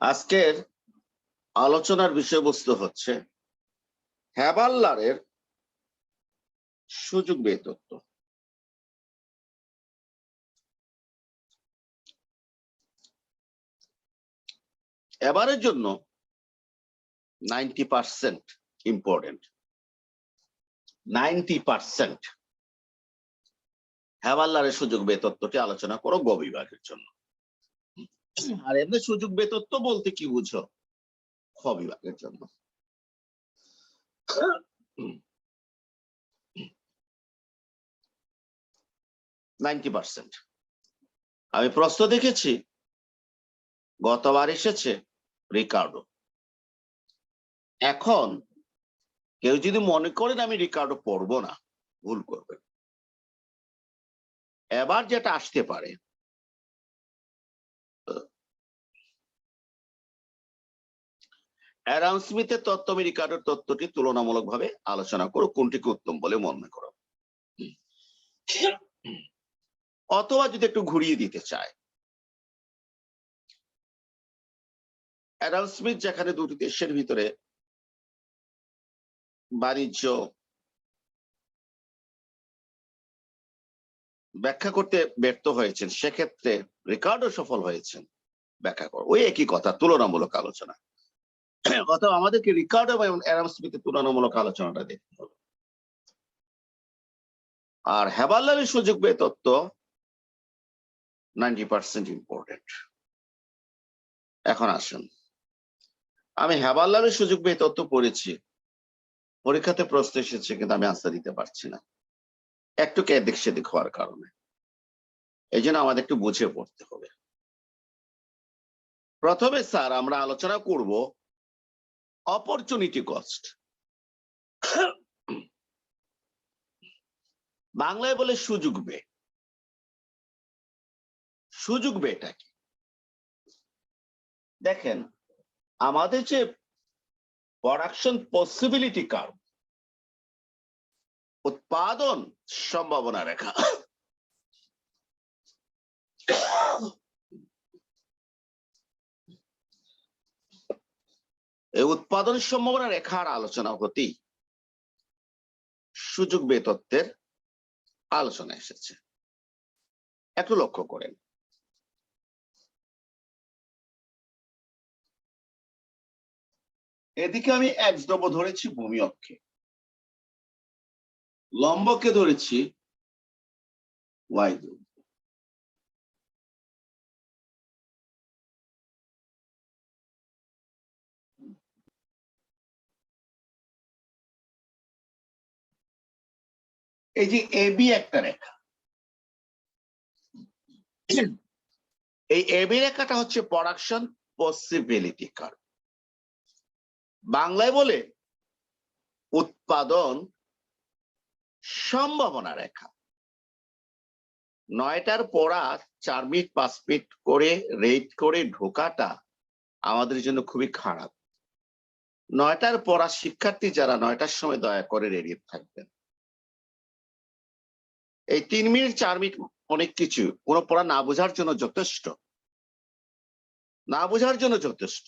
আজকের আলোচনার বিষয়বস্তু হচ্ছে হ্যাবাল্লারের সুযোগ ব্যয় তত্ত্ব। এবারের জন্য 90% ইম্পর্টেন্ট। 90% হ্যাবাল্লারের সুযোগ ব্যয় তত্ত্বটি আলোচনা করো গ বিভাগের জন্য। আর এমনি সুযোগ ব্যয় তত্ত্ব বলতে কি বুঝো খ বিভাগের জন্য। আমি প্রশ্ন দেখেছি গতবার এসেছে রিকার্ডো। এখন কেউ যদি মনে করেন আমি রিকার্ডো পড়বো না, ভুল করবেন। এবার যেটা আসতে পারে অ্যাডাম স্মিথের তত্ত্ব আমি রিকার্ডোর তত্ত্বটি তুলনামূলকভাবে আলোচনা করো, কোনটিকে উত্তম বলে মনে করো। অথবা যদি একটু ঘুরিয়ে দিতে চায়, অ্যাডাম স্মিথ যেখানে দুটি দেশের ভিতরে বাণিজ্য ব্যাখ্যা করতে ব্যর্থ হয়েছেন, সেক্ষেত্রে রিকার্ডো সফল হয়েছেন ব্যাখ্যা করো। ওই একই কথা, তুলনামূলক আলোচনা। অথবা আমাদেরকে রিকার্ডো এবং অ্যাডাম স্মিথের তুলনামূলক আলোচনাটা দেখতে হবে। আর হ্যাবাল্লারের সুযোগ ব্যয় তত্ত্ব 90% ইম্পর্টেন্ট। এখন আসুন, আমি হ্যাবাল্লারের সুযোগ ব্যয় তত্ত্ব পড়েছি, পরীক্ষাতে প্রশ্ন এসেছে কিন্তু আমি আনসার দিতে পারছি না, একটু এদিক সেদিক হওয়ার কারণে। এই জন্য আমাদের একটু বুঝে পড়তে হবে। প্রথমে স্যার আমরা আলোচনা করব অপরচুনিটি কস্ট। বাংলায় বলে সুযোগ ব্যয়। সুযোগ ব্যয়টা কি? দেখেন, আমাদের যে প্রোডাকশন পসিবিলিটি কার্ভ, উৎপাদন সম্ভাবনা রেখা, এই উৎপাদন সম্ভাবনা রেখার আলোচনা হতেই সুযোগ ব্যয় তত্ত্বের আলোচনা এসেছে। একটু লক্ষ্য করেন, এদিকে আমি এক্স দ্রব্য ধরেছি ভূমি অক্ষে, লম্বকে ধরেছি ওয়াই দ্রব্য। এই যে এবি একটা রেখা, এই এবি রেখাটা হচ্ছে প্রোডাকশন পসিবিলিটি কার্ভ। বাংলায় বলে উৎপাদন সম্ভাবনা রেখা। 9টার পড়া 4 মিনিট 5 মিনিট করে রেড করে ঢোকাটা আমাদের জন্য খুবই খারাপ। 9টার পড়া শিক্ষার্থী যারা 9টার সময় দয়া করে রেডি থাকবেন। এই 3 মিনিট 4 মিনিট অনেক কিছু, কোন পড়া না বোঝার জন্য যথেষ্ট, না বোঝার জন্য যথেষ্ট।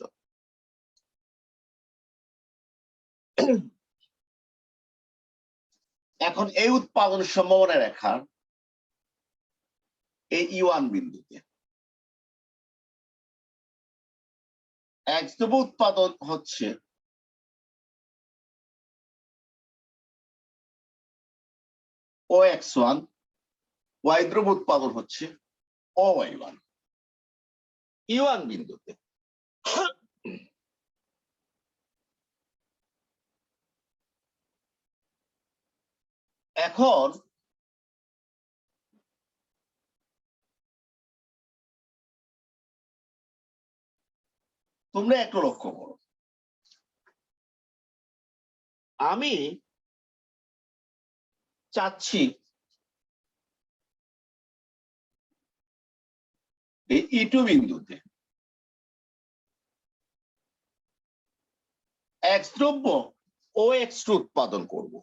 এখন এই উৎপাদন সম্ভাবনা রেখা এই E1 বিন্দুতে এক্স দ্রব্য উৎপাদন হচ্ছে OX1, ওয়াই দ্রব্য উৎপাদন হচ্ছে OY1 E1 বিন্দুতে। এখন তোমরা একটু লক্ষ্য করো, আমি চাচ্ছি এই E2 বিন্দুতে এক্স দ্রব্য OX2 উৎপাদন করব।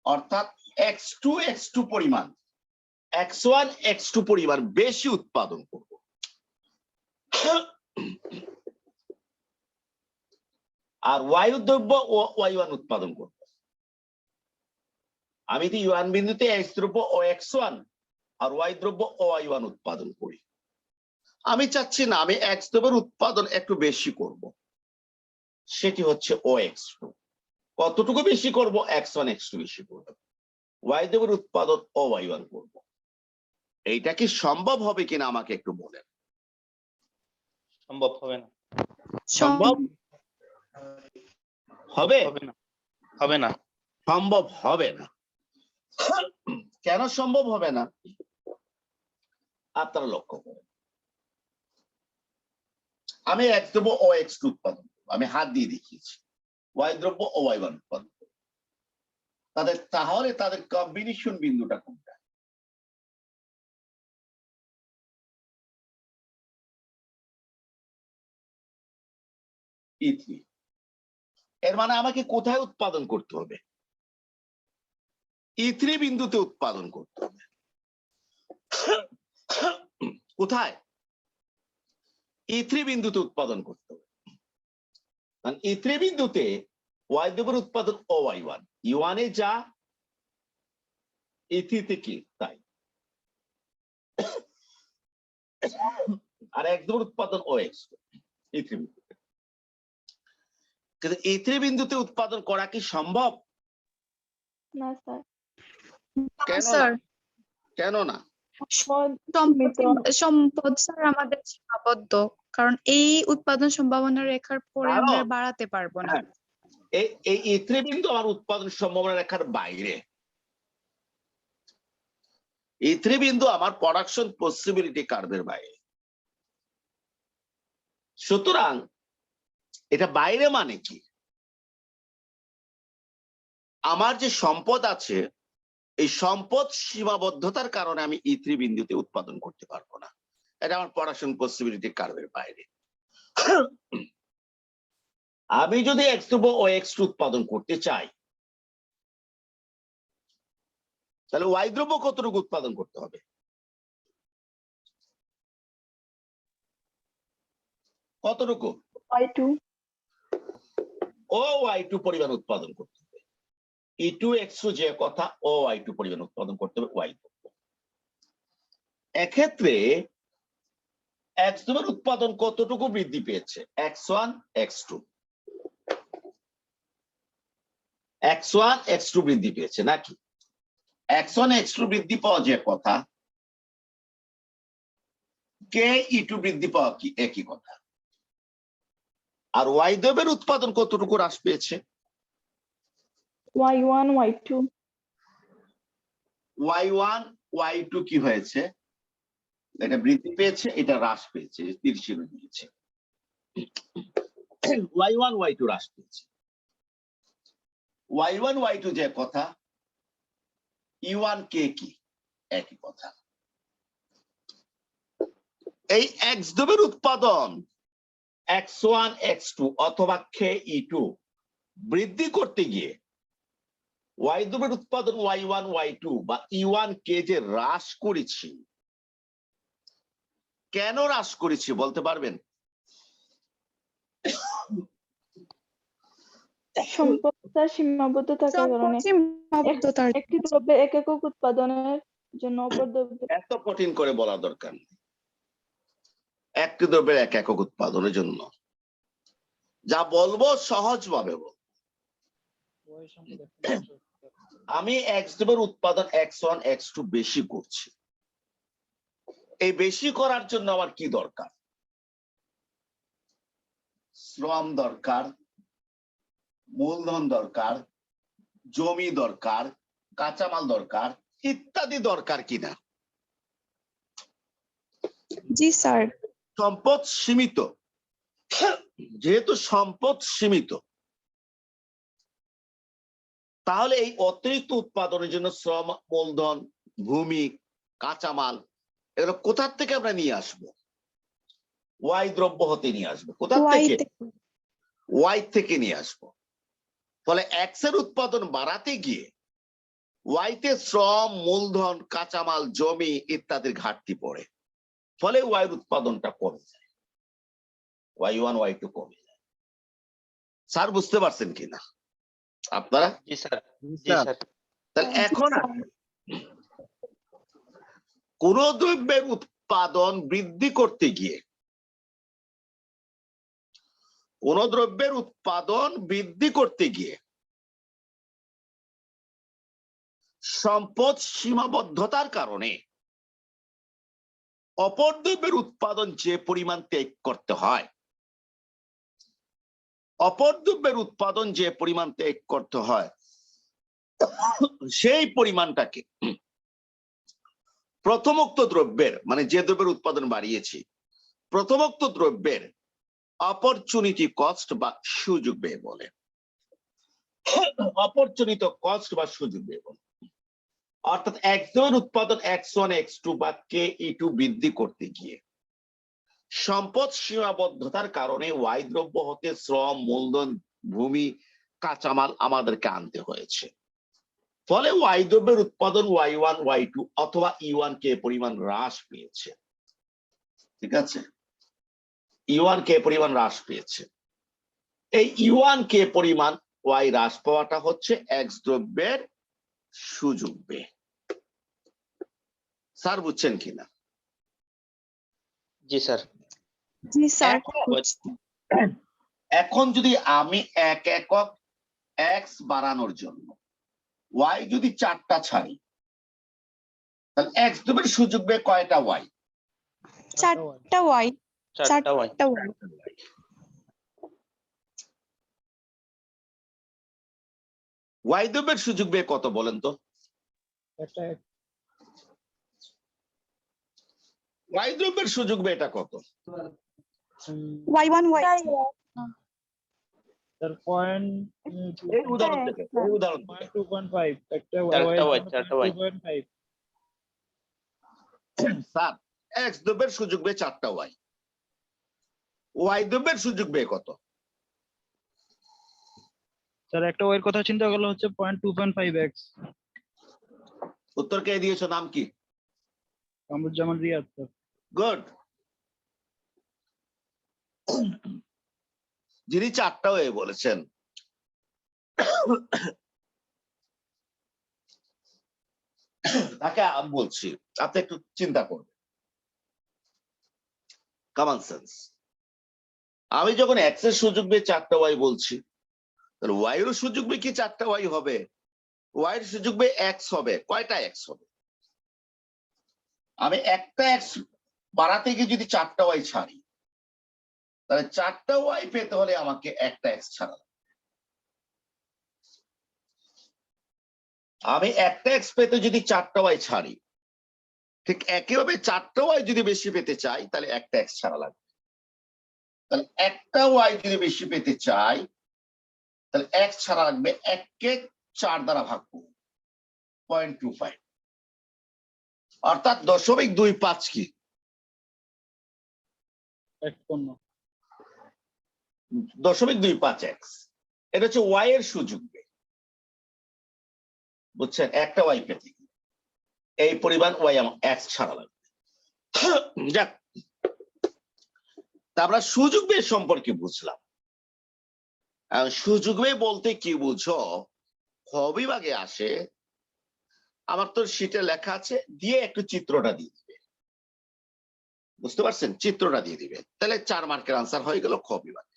অর্থাৎ X2 পরিমাণ x1 x2 পরিমাণ বেশি উৎপাদন করব। আর y দ্রব্য ও y1 উৎপাদন করব। আমি তো u1 বিন্দুতে x দ্রব্য ও x1 আর y দ্রব্য ও y1 উৎপাদন করি। আমি চাচ্ছি না আমি x দ্রব্যের উৎপাদন একটু বেশি করব, সেটি হচ্ছে ও x2। কতটুকু বেশি করব? x1 x2 বেশি করব। y দ্রব্যের উৎপাদন ও y1 করব। এইটা কি সম্ভব হবে কিনা আমাকে একটু বলেন। সম্ভব হবে না। সম্ভব হবে? হবে না। সম্ভব হবে না। কেন সম্ভব হবে না? আপনারা লক্ষ্য করেন, আমি x দ্রব্য ও x2 উৎপাদন করব, আমি হাত দিয়ে দেখিয়েছি। y দ্রব্য ও y1 উৎপাদন করব। তাহলে তাদের কম্বিনেশন বিন্দুটা কোনটা? E3। এর মানে আমাকে কোথায় উৎপাদন করতে হবে? E3 বিন্দুতে উৎপাদন করতে হবে। কোথায়? E3 বিন্দুতে উৎপাদন করতে হবে। কারণ E3 বিন্দুতে y দ্রব্যের উৎপাদন ও y1, E1 এ যা E3 তে কি তাই। আর x দ্রব্যের উৎপাদন ও x2 E3 বিন্দুতে। কিন্তু E3 বিন্দুতে উৎপাদন করা কি সম্ভব? না স্যার। কেন না? স্যার কেন না? সম্পদ স্যার আমাদের সীমাবদ্ধ, কারণ এই উৎপাদন সম্ভাবনা রেখার পরে আমরা বাড়াতে পারবো না। এই E3 বিন্দু আমার উৎপাদন সম্ভাবনা রেখার বাইরে। E3 বিন্দু আমার প্রোডাকশন পসিবিলিটি কার্ভের বাইরে। সুতরাং এটা বাইরে মানে কি? আমার যে সম্পদ আছে, এই সম্পদ সীমাবদ্ধতার কারণে আমি E3 বিন্দুতে উৎপাদন করতে পারবো না। এটা আমার প্রোডাকশন পসিবিলিটি কার্ভের বাইরে। আমি যদি x দ্রব্য ও x2 উৎপাদন করতে চাই, তাহলে y দ্রব্য কতটুকু উৎপাদন করতে হবে? কতটুকু? y2 ও y2 পরিমাণ উৎপাদন করতে হবে। E2 x2 যে কথা, ও y2 পরিমাণ উৎপাদন করতে হবে y দ্রব্য। এক্ষেত্রে x দ্রব্যের উৎপাদন কতটুকু বৃদ্ধি পেয়েছে? x1 x2 x1 x2 বৃদ্ধি পেয়েছে নাকি? x1 x2 বৃদ্ধি পাওয়া যে কথা, কে E2 বৃদ্ধি পাওয়া কি একই কথা। আর y দ্রব্যের উৎপাদন কতটুকু হ্রাস পেয়েছে? y1 y2 y1 y2 কি হয়েছে? এটা বৃদ্ধি পেয়েছে, এটা হ্রাস পেয়েছে, তীর চিহ্ন দিয়েছে। y1 y2 হ্রাস পেয়েছে। y1 y2 যে কথা, E1 কে কি একই কথা। এই x দ্রব্যের উৎপাদন x1 x2 অথবা কে E2 বৃদ্ধি করতে গিয়ে y দ্রব্যের উৎপাদন y1 y2 বা E1 কে যে হ্রাস করেছি, কেন হ্রাস করেছি বলতে পারবেন? সম্পদের সীমাবদ্ধ থাকার কারণে একটি দ্রব্যের একক উৎপাদনের জন্য অপর দ্রব্যের। এত কঠিন করে বলা দরকার নেই। একটি দ্রব্যের একক উৎপাদনের জন্য যা বলবো সহজভাবে বলবো। আমি x দ্রব্যের উৎপাদন x1 x2 বেশি করছি। এই বেশি করার জন্য আমার কি দরকার? শ্রম দরকার, মূলধন দরকার, জমি দরকার, কাঁচামাল দরকার, ইত্যাদি দরকার কিনা? জি স্যার। সম্পদ সীমিত, যেহেতু সম্পদ সীমিত, তাহলে এই অতিরিক্ত উৎপাদনের জন্য শ্রম, মূলধন, ভূমি, কাঁচামাল এগুলো কোথা থেকে আমরা নিয়ে আসবো? ওয়াই দ্রব্য হতে নিয়ে আসবো। কোথা থেকে? ওয়াই থেকে নিয়ে আসবো। ফলে এক্স এর উৎপাদন বাড়াতে গিয়ে ওয়াইতে শ্রম, মূলধন, কাঁচামাল, জমি ইত্যাদির ঘাটতি পড়ে, ফলে ওয়াইয়ের উৎপাদনটা কমে যায়, Y1 Y2 কমে যায়। স্যার বুঝতে পারছেন কিনা আপনারা? জি স্যার, জি স্যার। তাহলে এখন কোন দ্রব্যের উৎপাদন বৃদ্ধি করতে গিয়ে, কোন দ্রব্যের উৎপাদন বৃদ্ধি করতে গিয়ে সম্পদ সীমাবদ্ধতার কারণে অপর দ্রব্যের উৎপাদন যে পরিমাণ ত্যাগ করতে হয়, অপর দ্রব্যের উৎপাদন যে পরিমাণ ত্যাগ করতে হয়, সেই পরিমাণটাকে প্রথমোক্ত দ্রব্যের, মানে যে দ্রব্যের উৎপাদন বাড়িয়েছি, প্রথমোক্ত দ্রব্যের অপরচুনিটি কস্ট বা সুযোগ ব্যয় বলে। অপরচুনিত কস্ট বা সুযোগ ব্যয় বলে। অর্থাৎ একজন উৎপাদন X1 X2 বা KE2 বৃদ্ধি করতে গিয়ে সম্পদ সীমাবদ্ধতার কারণে ওয়াই দ্রব্য হতে শ্রম, মূলধন, ভূমি, কাঁচামাল আমাদেরকে আনতে হয়েছে, ফলে ওয়াই দ্রব্যের উৎপাদন Y1 Y2 অথবা E1 কে পরিমাণ হ্রাস পেয়েছে। ঠিক আছে, E1 কে পরিমাণ হ্রাস পেয়েছে। এই E1 কে পরিমাণ ওয়াই হ্রাস পাওয়াটা হচ্ছে X দ্রব্যের সুযোগ ব্যয়। স্যার বুঝছেন কিনা? জি স্যার। জি স্যার। এখন যদি আমি 1 একক X বাড়ানোর জন্য Y যদি 4টা ছাড়ি, তাহলে X দ্রব্যের সুযোগ ব্যয় কয়টা Y? 4টা ওয়াই। 4টা ওয়াই। Y দ্রব্যের সুযোগ ব্যয় কত বলেন তো? Y দ্রব্যের সুযোগ ব্যয়টা কত? Y1 Y2। Sir, point এই উদাহরণ থেকে, এই উদাহরণ থেকে। 2.5 একটা চারটা ওয়াই, চারটা ওয়াই। 2.5 স্যার X দ্রব্যের সুযোগ ব্যয় 4টা Y, Y দ্রব্যের সুযোগ ব্যয় কত? স্যার একটা ওয়ের কথা চিন্তা করলে হচ্ছে 2.5x। উত্তর কে দিয়েছো, নাম কি? কামরুজ্জামান রিয়াদ স্যার। গুড। যিনি 4টা ওয়ে বলেছেন, তাকে আমি বলছি আপনি একটু চিন্তা করবেন, কমন সেন্স। আমি যখন X এর সুযোগ ব্যয় 4টা Y বলছি, তাহলে Y এর সুযোগ ব্যয় কি 4টা Y হবে? Y এর সুযোগ ব্যয় X হবে। কয়টা X হবে? আমি একটা X বাড়াতে গিয়ে যদি 4টা Y ছাড়ি, তাহলে 4টা Y পেতে হলে আমাকে একটা X ছাড়া লাগবে। আমি একটা X পেতে যদি 4টা Y ছাড়ি, ঠিক একইভাবে 4টা Y যদি বেশি পেতে চাই, তাহলে একটা X ছাড়া লাগবে। তাহলে একটা Y যদি বেশি পেতে চাই, তাহলে X ছাড়া লাগবে 1 কে 4 দ্বারা ভাগ করব, 0.25, অর্থাৎ 0.25 কি? 0.25X। এটা হচ্ছে Y এর সুযোগ ব্যয়, বুঝছেন? একটা Y পেতে এই পরিমাণ Y আমার X ছাড়া লাগবে। যাক, তা আমরা সুযোগ ব্যয় সম্পর্কে বুঝলাম। সুযোগ ব্যয় বলতে কি বুঝো? খ বিভাগে আসে, আমার তো শীটে লেখা আছে, দিয়ে একটু চিত্রটা দিয়ে দিবে, বুঝতে পারছেন? চিত্রটা দিয়ে দিবে, তাহলে 4 মার্কের আনসার হয়ে গেল খ বিভাগে।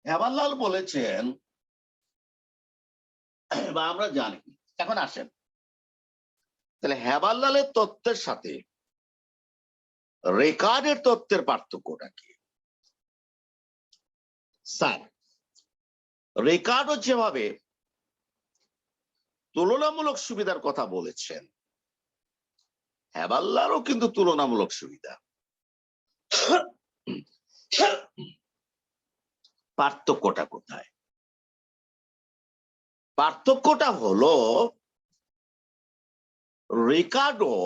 হেমানলাল বলেছেন, বা আমরা জানি। এখন আসেন, তাহলে হেমানলালের তত্ত্বের সাথে রেকার্ডের তত্ত্বের পার্থক্যটা কি? স্যার, রেকার্ডও যেভাবে তুলনামূলক সুবিধার কথা বলেছেন, হেমানলালও কিন্তু তুলনামূলক সুবিধা। পার্থক্যটা কোথায়? পার্থক্যটা হলো রেকার্ডও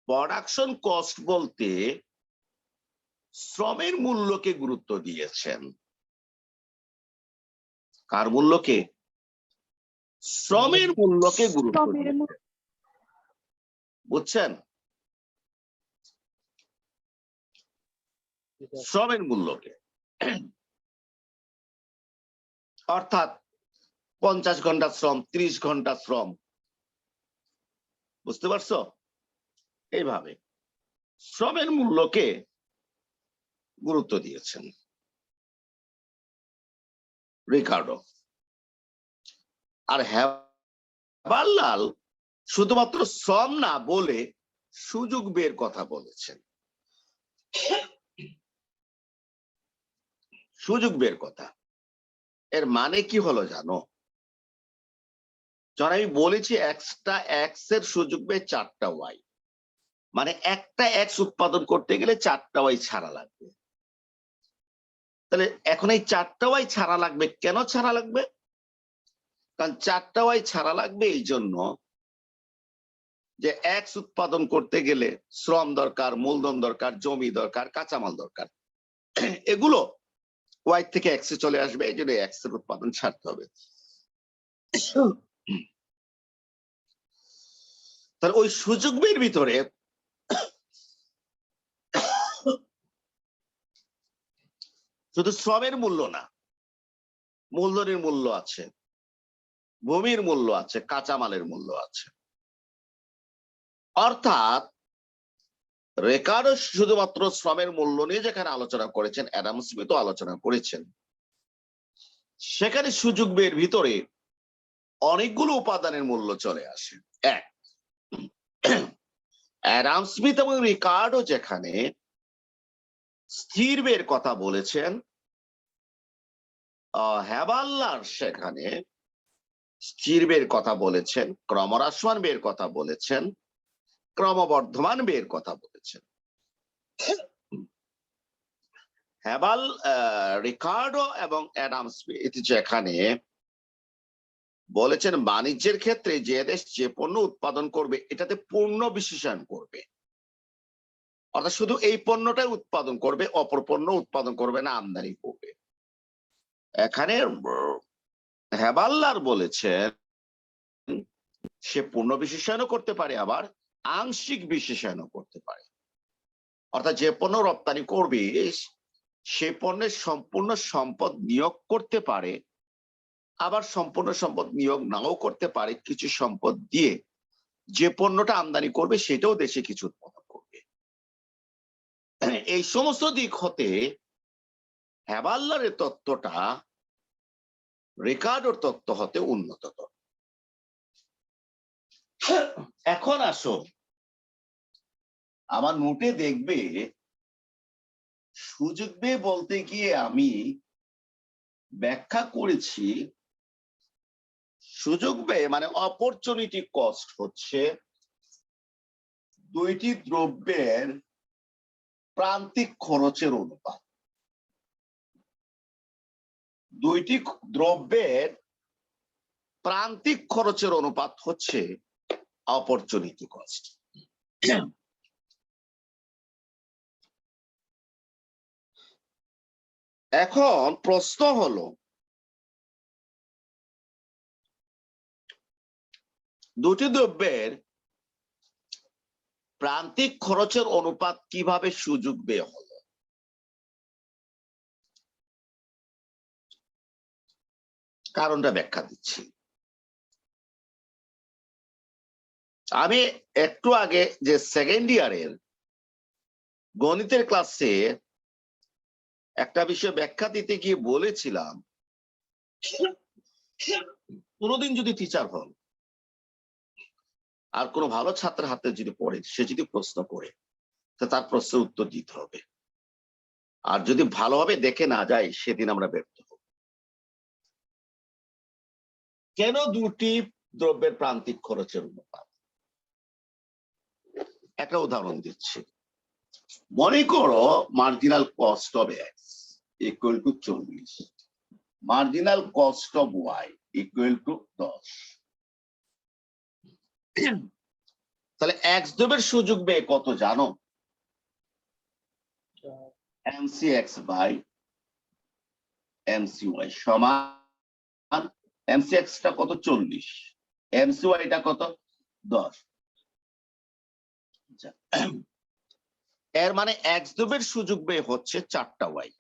প্রোডাকশন কস্ট বলতে শ্রমের মূল্যকে গুরুত্ব দিয়েছেন। কার মূল্যকে? শ্রমের মূল্যকে গুরুত্ব দিয়েছেন। বুঝছেন? শ্রমের মূল্যকে, অর্থাৎ 50 ঘন্টা শ্রম, 30 ঘন্টা শ্রম, বুঝতে পারছো? এইভাবে শ্রমের মূল্যকে গুরুত্ব দিয়েছেন রিকার্ডো। আর হেবারলাল শুধুমাত্র শ্রম না বলে সুযোগ বের কথা বলেছেন। সুযোগ বের কথা এর মানে কি হলো জানো? যখন আমি বলেছি এক্সটা এক্স এর সুযোগ বের 4টা ওয়াই, মানে একটা এক্স উৎপাদন করতে গেলে 4টা ওয়াই ছাড়া লাগবে। তাহলে এখন এই 4টা ওয়াই ছাড়া লাগবে। কেন ছাড়া লাগবে? কারণ 4টা ওয়াই ছাড়া লাগবে এই জন্য যে এক্স উৎপাদন করতে গেলে শ্রম দরকার, মূলধন দরকার, জমি দরকার, কাঁচামাল দরকার। এগুলো ওয়াই থেকে এক্স এ চলে আসবে, এই জন্য এক্স এর উৎপাদন ছাড়তে হবে। তাহলে ওই সুযোগ বের ভিতরে শুধু শ্রমের মূল্য না, মূলধনের মূল্য আছে, ভূমির মূল্য আছে, কাঁচামালের মূল্য আছে। অর্থাৎ রিকার্ডো শুধুমাত্র শ্রমের মূল্য নিয়ে যেখানে আলোচনা করেছেন, অ্যাডাম স্মিথও আলোচনা করেছেন। সেখানে সুযোগ বের ভিতরে অনেকগুলো উপাদানের মূল্য চলে আসে। এক, অ্যাডাম স্মিথ এবং রিকার্ডো যেখানে স্থির বের কথা বলেছেন, হেবারলাল সেখানে স্থির বের কথা বলেছেন, ক্রমহ্রাসমান বের কথা বলেছেন, ক্রমবর্ধমান বের কথা বলেছেন। রিকার্ডো এবং অ্যাডাম স্মিথ যেখানে বলেছেন বাণিজ্যের ক্ষেত্রে যে দেশ যে পণ্য উৎপাদন করবে এটাতে পূর্ণ বিশেষায়ন করবে, অর্থাৎ শুধু এই পণ্যটাই উৎপাদন করবে, অপর পণ্য উৎপাদন করবে না, আমদানি করবে। এখানে হেবারলাল বলেছেন সে পূর্ণ বিশেষায়নও করতে পারে, আবার আংশিক বিশেষায়নও করতে পারে। অর্থাৎ যে পণ্য রপ্তানি করবে সে পণ্যের সম্পূর্ণ সম্পদ নিয়োগ করতে পারে, আবার সম্পূর্ণ সম্পদ নিয়োগ নাও করতে পারে। কিছু সম্পদ দিয়ে যে পণ্যটা আমদানি করবে সেটাও দেশে কিছু উৎপাদন করবে। এই সমস্ত দিক হতে হেবারলালের তত্ত্বটা রিকার্ডোর তত্ত্ব হতে উন্নততর। এখন আসো আমার নোটে দেখবে সুযোগ বের বলতে গিয়ে আমি ব্যাখ্যা করেছি সুযোগ ব্যয় মানে অপরচুনিটি কস্ট হচ্ছে দুইটি দ্রব্যের প্রান্তিক খরচের অনুপাত। দুইটি দ্রব্যের প্রান্তিক খরচের অনুপাত হচ্ছে অপরচুনিটি কস্ট। এখন প্রশ্ন হলো দুটি দ্রব্যের প্রান্তিক খরচের অনুপাত কিভাবে সুযোগ ব্যয় হলো? কারণটা ব্যাখ্যা দিচ্ছি। আমি একটু আগে যে সেকেন্ড ইয়ারের গণিতের ক্লাসে একটা বিষয় ব্যাখ্যা দিতে গিয়ে বলেছিলাম কোনোদিন যদি টিচার হন আর কোনো ভালো ছাত্রের হাতে যদি পড়ে, সে যদি প্রশ্ন করে তার প্রশ্নের উত্তর দিতে হবে, আর যদি ভালোভাবে দেখে না যায় সেদিন আমরা ব্যর্থ হব। কেন দুটি দ্রব্যের প্রান্তিক খরচের অনুপাত? একটা উদাহরণ দিচ্ছি। মনে করো marginal cost of X equal to 40, marginal cost of Y equal to 10। তাহলে এক্স দ্রব্যের সুযোগ ব্যয় কত জানো? MC X by MC Y সমান এমসি এক্স টা কত 40, এমসি ওয়াই টা কত 10। এর মানে এক্স দ্রব্যের সুযোগ ব্যয় হচ্ছে 4টা ওয়াই,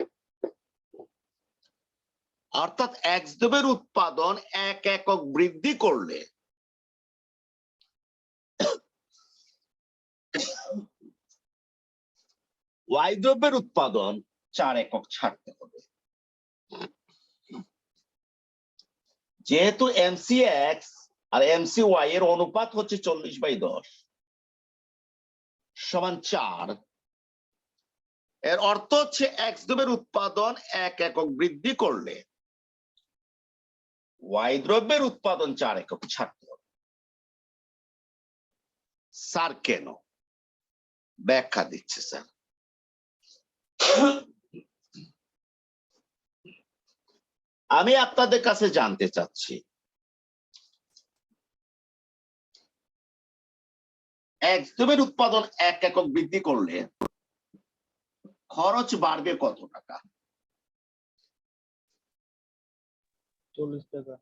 অর্থাৎ এক্স দ্রব্যের উৎপাদন 1 একক বৃদ্ধি করলে ওয়াই দ্রব্যের উৎপাদন 4 একক ছাড়তে হবে। যেহেতু এমসি এক্স আর এমসি ওয়াই এর অনুপাত হচ্ছে 40/10 সমান 4, এর অর্থ হচ্ছে এক্স দ্রব্যের উৎপাদন 1 একক বৃদ্ধি করলে ওয়াই দ্রব্যের উৎপাদন 4 একক ছাড়তে হবে। স্যার কেন? ব্যাখ্যা দিচ্ছে স্যার। আমি আপনাদের কাছে জানতে চাচ্ছি, এক্স দ্রব্যের উৎপাদন 1 একক বৃদ্ধি করলে খরচ বাড়বে কত টাকা? 40 টাকা।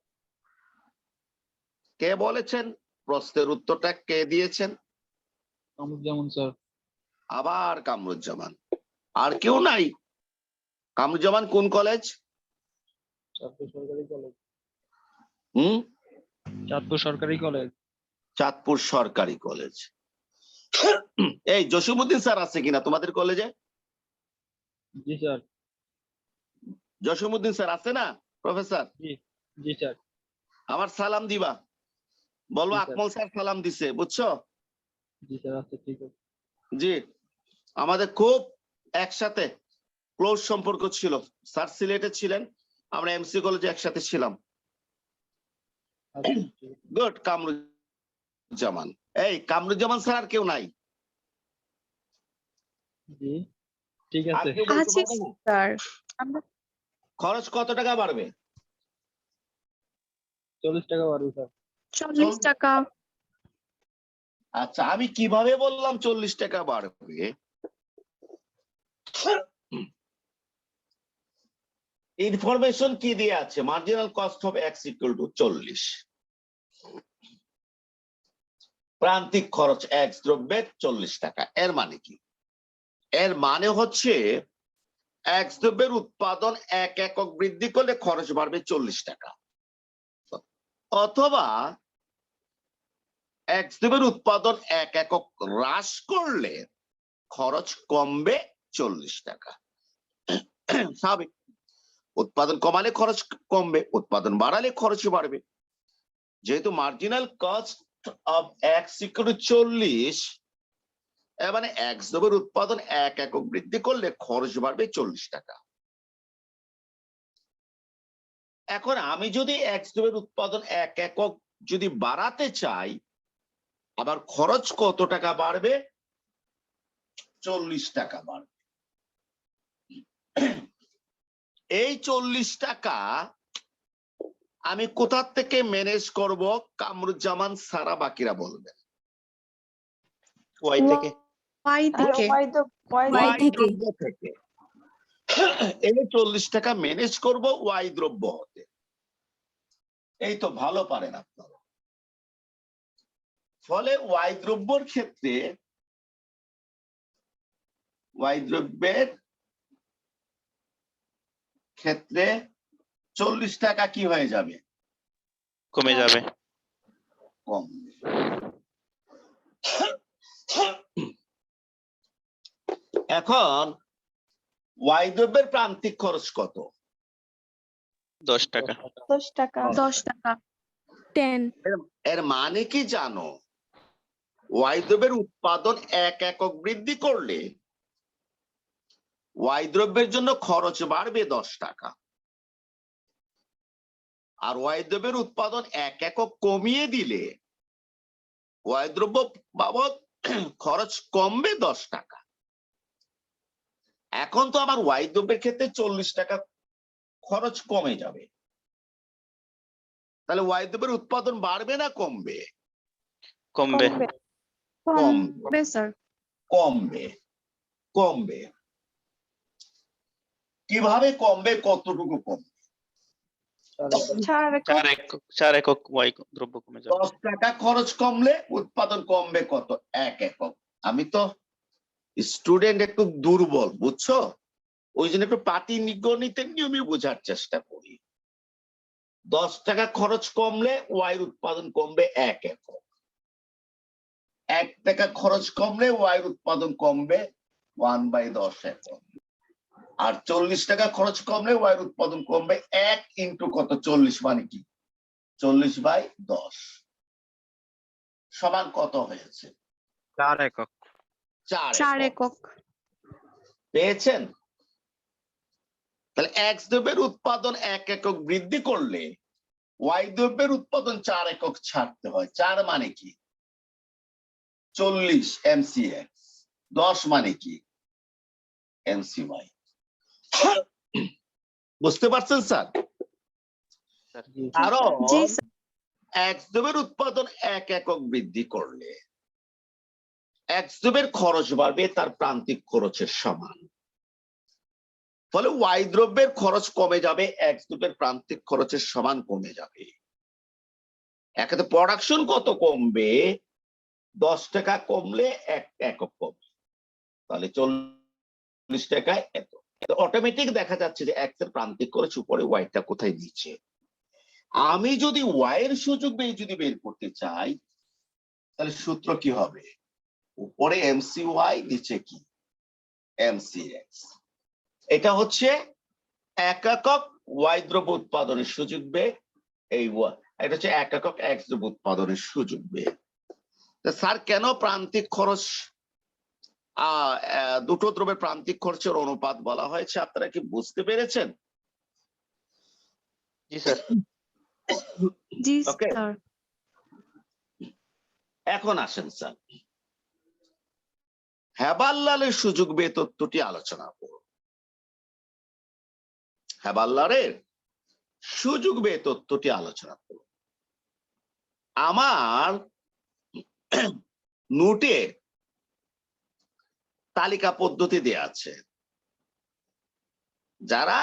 কে বলেছেন? প্রশ্নের উত্তরটা কে দিয়েছেন? কামরুজ্জামান স্যার। আবার কামরুজ্জামান। আর কেউ নাই? কামরুজ্জামান কোন কলেজ? চাঁদপুর সরকারি কলেজ। হুম, চাঁদপুর সরকারি কলেজ। চাঁদপুর সরকারি কলেজ। এই জসিমউদ্দিন স্যার আছে কিনা তোমাদের কলেজে? জি স্যার। জসিমউদ্দিন স্যার আছে না প্রফেসর? জি স্যার। আমার সালাম দিবা, বলবো জি, স্যার। আকমল স্যার সালাম দিছে, বুঝছো? জি স্যার, আচ্ছা ঠিক আছে। জি, আমাদের খুব একসাথে ক্লোজ সম্পর্ক ছিল। স্যার সিলেটে ছিলেন, আমরা এমসি কলেজে একসাথে ছিলাম। আচ্ছা, ঠিক আছে। গুড। কামরুজ্জামান, এই কামরুজ্জামান স্যার আর কেউ নাই? জি ঠিক আর আছে। কেউ বলতে আছে পারবে না? স্যার, আমরা খরচ কত টাকা বাড়বে? 40 টাকা বাড়বে স্যার। 40 টাকা। আচ্ছা, আমি কিভাবে বললাম 40 টাকা বাড়বে? ইনফরমেশন কি দিয়ে আছে? Marginal cost of X equal to 40, প্রান্তিক খরচ এক্স দ্রব্যের 40 টাকা। এর মানে কি? এর মানে হচ্ছে এক্স দ্রব্যের উৎপাদন 1 একক বৃদ্ধি করলে খরচ বাড়বে 40 টাকা, অথবা এক্স দ্রব্যের উৎপাদন 1 একক হ্রাস করলে খরচ কমবে 40 টাকা। স্বাভাবিক, উৎপাদন কমালে খরচ কমবে, উৎপাদন বাড়ালে খরচ বাড়বে। যেহেতু marginal cost of X equal to 40, মানে এক্স দ্রব্যের উৎপাদন 1 একক বৃদ্ধি করলে খরচ বাড়বে 40 টাকা। এখন আমি যদি এক্স দ্রব্যের উৎপাদন 1 একক যদি বাড়াতে চাই, আবার খরচ কত টাকা বাড়বে? 40 টাকা বাড়বে। এই 40 টাকা আমি কোথা থেকে ম্যানেজ করব? কামরুজ্জামান সারা বাকিরা বলবেন। ওয়াই থেকে। ওয়াই আর থেকে। ওয়াই থেকে দ্রব্য থেকে এই 40 টাকা ম্যানেজ করব ওয়াই দ্রব্য হতে। এই তো ভালো পারেন আপনারা। ফলে ওয়াই দ্রব্যের ক্ষেত্রে ওয়াই দ্রব্যের ক্ষেত্রে 40 টাকা কি হয়ে যাবে? কমে যাবে। কম। এখন ওয়াই দ্রব্যের প্রান্তিক খরচ কত? 10 টাকা। 10 টাকা 10 টাকা। 10 এর মানে কি জানো? ওয়াই দ্রব্যের উৎপাদন 1 একক বৃদ্ধি করলে ওয়াই দ্রব্যের জন্য খরচ বাড়বে 10 টাকা, আর ওয়াই দ্রব্যের উৎপাদন 1 একক কমিয়ে দিলে ওয়াই দ্রব্য বাবদ খরচ কমবে 10 টাকা। এখন তো আমার ওয়াই দ্রব্যের ক্ষেত্রে 40 টাকা খরচ কমে যাবে, তাহলে ওয়াই দ্রব্যের উৎপাদন বাড়বে না কমবে? কমবে। কমবে। কমবে স্যার। কমবে কমবে কিভাবে কমবে, কতটুকু কমবে? 4 একক 4 একক ওয়াই দ্রব্য কমে যাবে। 10 টাকা খরচ কমলে উৎপাদন কমবে কত? 1 একক। আমি তো স্টুডেন্ট একটু দুর্বল, বুঝছো? ওই জন্য একটু পাটিগণিতের নিয়মে বোঝার চেষ্টা করি। 10 টাকা খরচ কমলে ওয়াই উৎপাদন কমবে 1 একক। 1 টাকা খরচ কমলে ওয়াই উৎপাদন কমবে 1/10 একক। আর 40 টাকা খরচ কমলে ওয়াই উৎপাদন কমবে 1 ইন্টু কত? 40 মানে কি? 40/10 সমান কত হয়েছে? 4 একক। 4 একক। একক। পেয়েছেন? তাহলে এক্স দ্রব্যের উৎপাদন 1 একক বৃদ্ধি করলে ওয়াই দ্রব্যের উৎপাদন 4 একক ছাড়তে হয়। 4 মানে কি? 40 mcx। 10 মানে কি? mcy। বুঝতে পারছেন স্যার? আরো জি স্যার। এক্স দ্রব্যের উৎপাদন 1 একক বৃদ্ধি করলে এক্স দ্রব্যের খরচ বাড়বে তার প্রান্তিক খরচের সমান। ফলে ওয়াই দ্রব্যের খরচ কমে যাবে, এক্স দ্রব্যের প্রান্তিক খরচের সমান কমে যাবে। একাতে প্রোডাকশন কত কমবে? 10 টাকা কমলে 1 একক কমবে, তাহলে 40 টাকায় এত। অটোমেটিক দেখা যাচ্ছে যে এক্স এর প্রান্তিক খরচ উপরে, ওয়াইটা কোথায়? নিচে। আমি যদি ওয়াই এর সুযোগ ব্যয় যদি বের করতে চাই, তাহলে সূত্র কি হবে? উপরে এমসি ওয়াই, নিচে কি? MC x. এটা হচ্ছে 1 একক ওয়াই দ্রব্য উৎপাদনের সুযোগ ব্যয়। এটা হচ্ছে 1 একক এক্স দ্রব্য উৎপাদনের সুযোগ ব্যয়। স্যার কেন প্রান্তিক খরচ দুটো দ্রব্যের প্রান্তিক খরচের অনুপাত বলা হয়েছে, আপনারা কি বুঝতে পেরেছেন? জি স্যার। জি ওকে, স্যার। এখন আসেন স্যার হেবাল্লালের সুযোগ ব্যয় তত্ত্বটি আলোচনা করব। হেবাল্লারের সুযোগ ব্যয় তত্ত্বটি আলোচনা করব। আমার নোটে তালিকা পদ্ধতি দেয়া আছে, যারা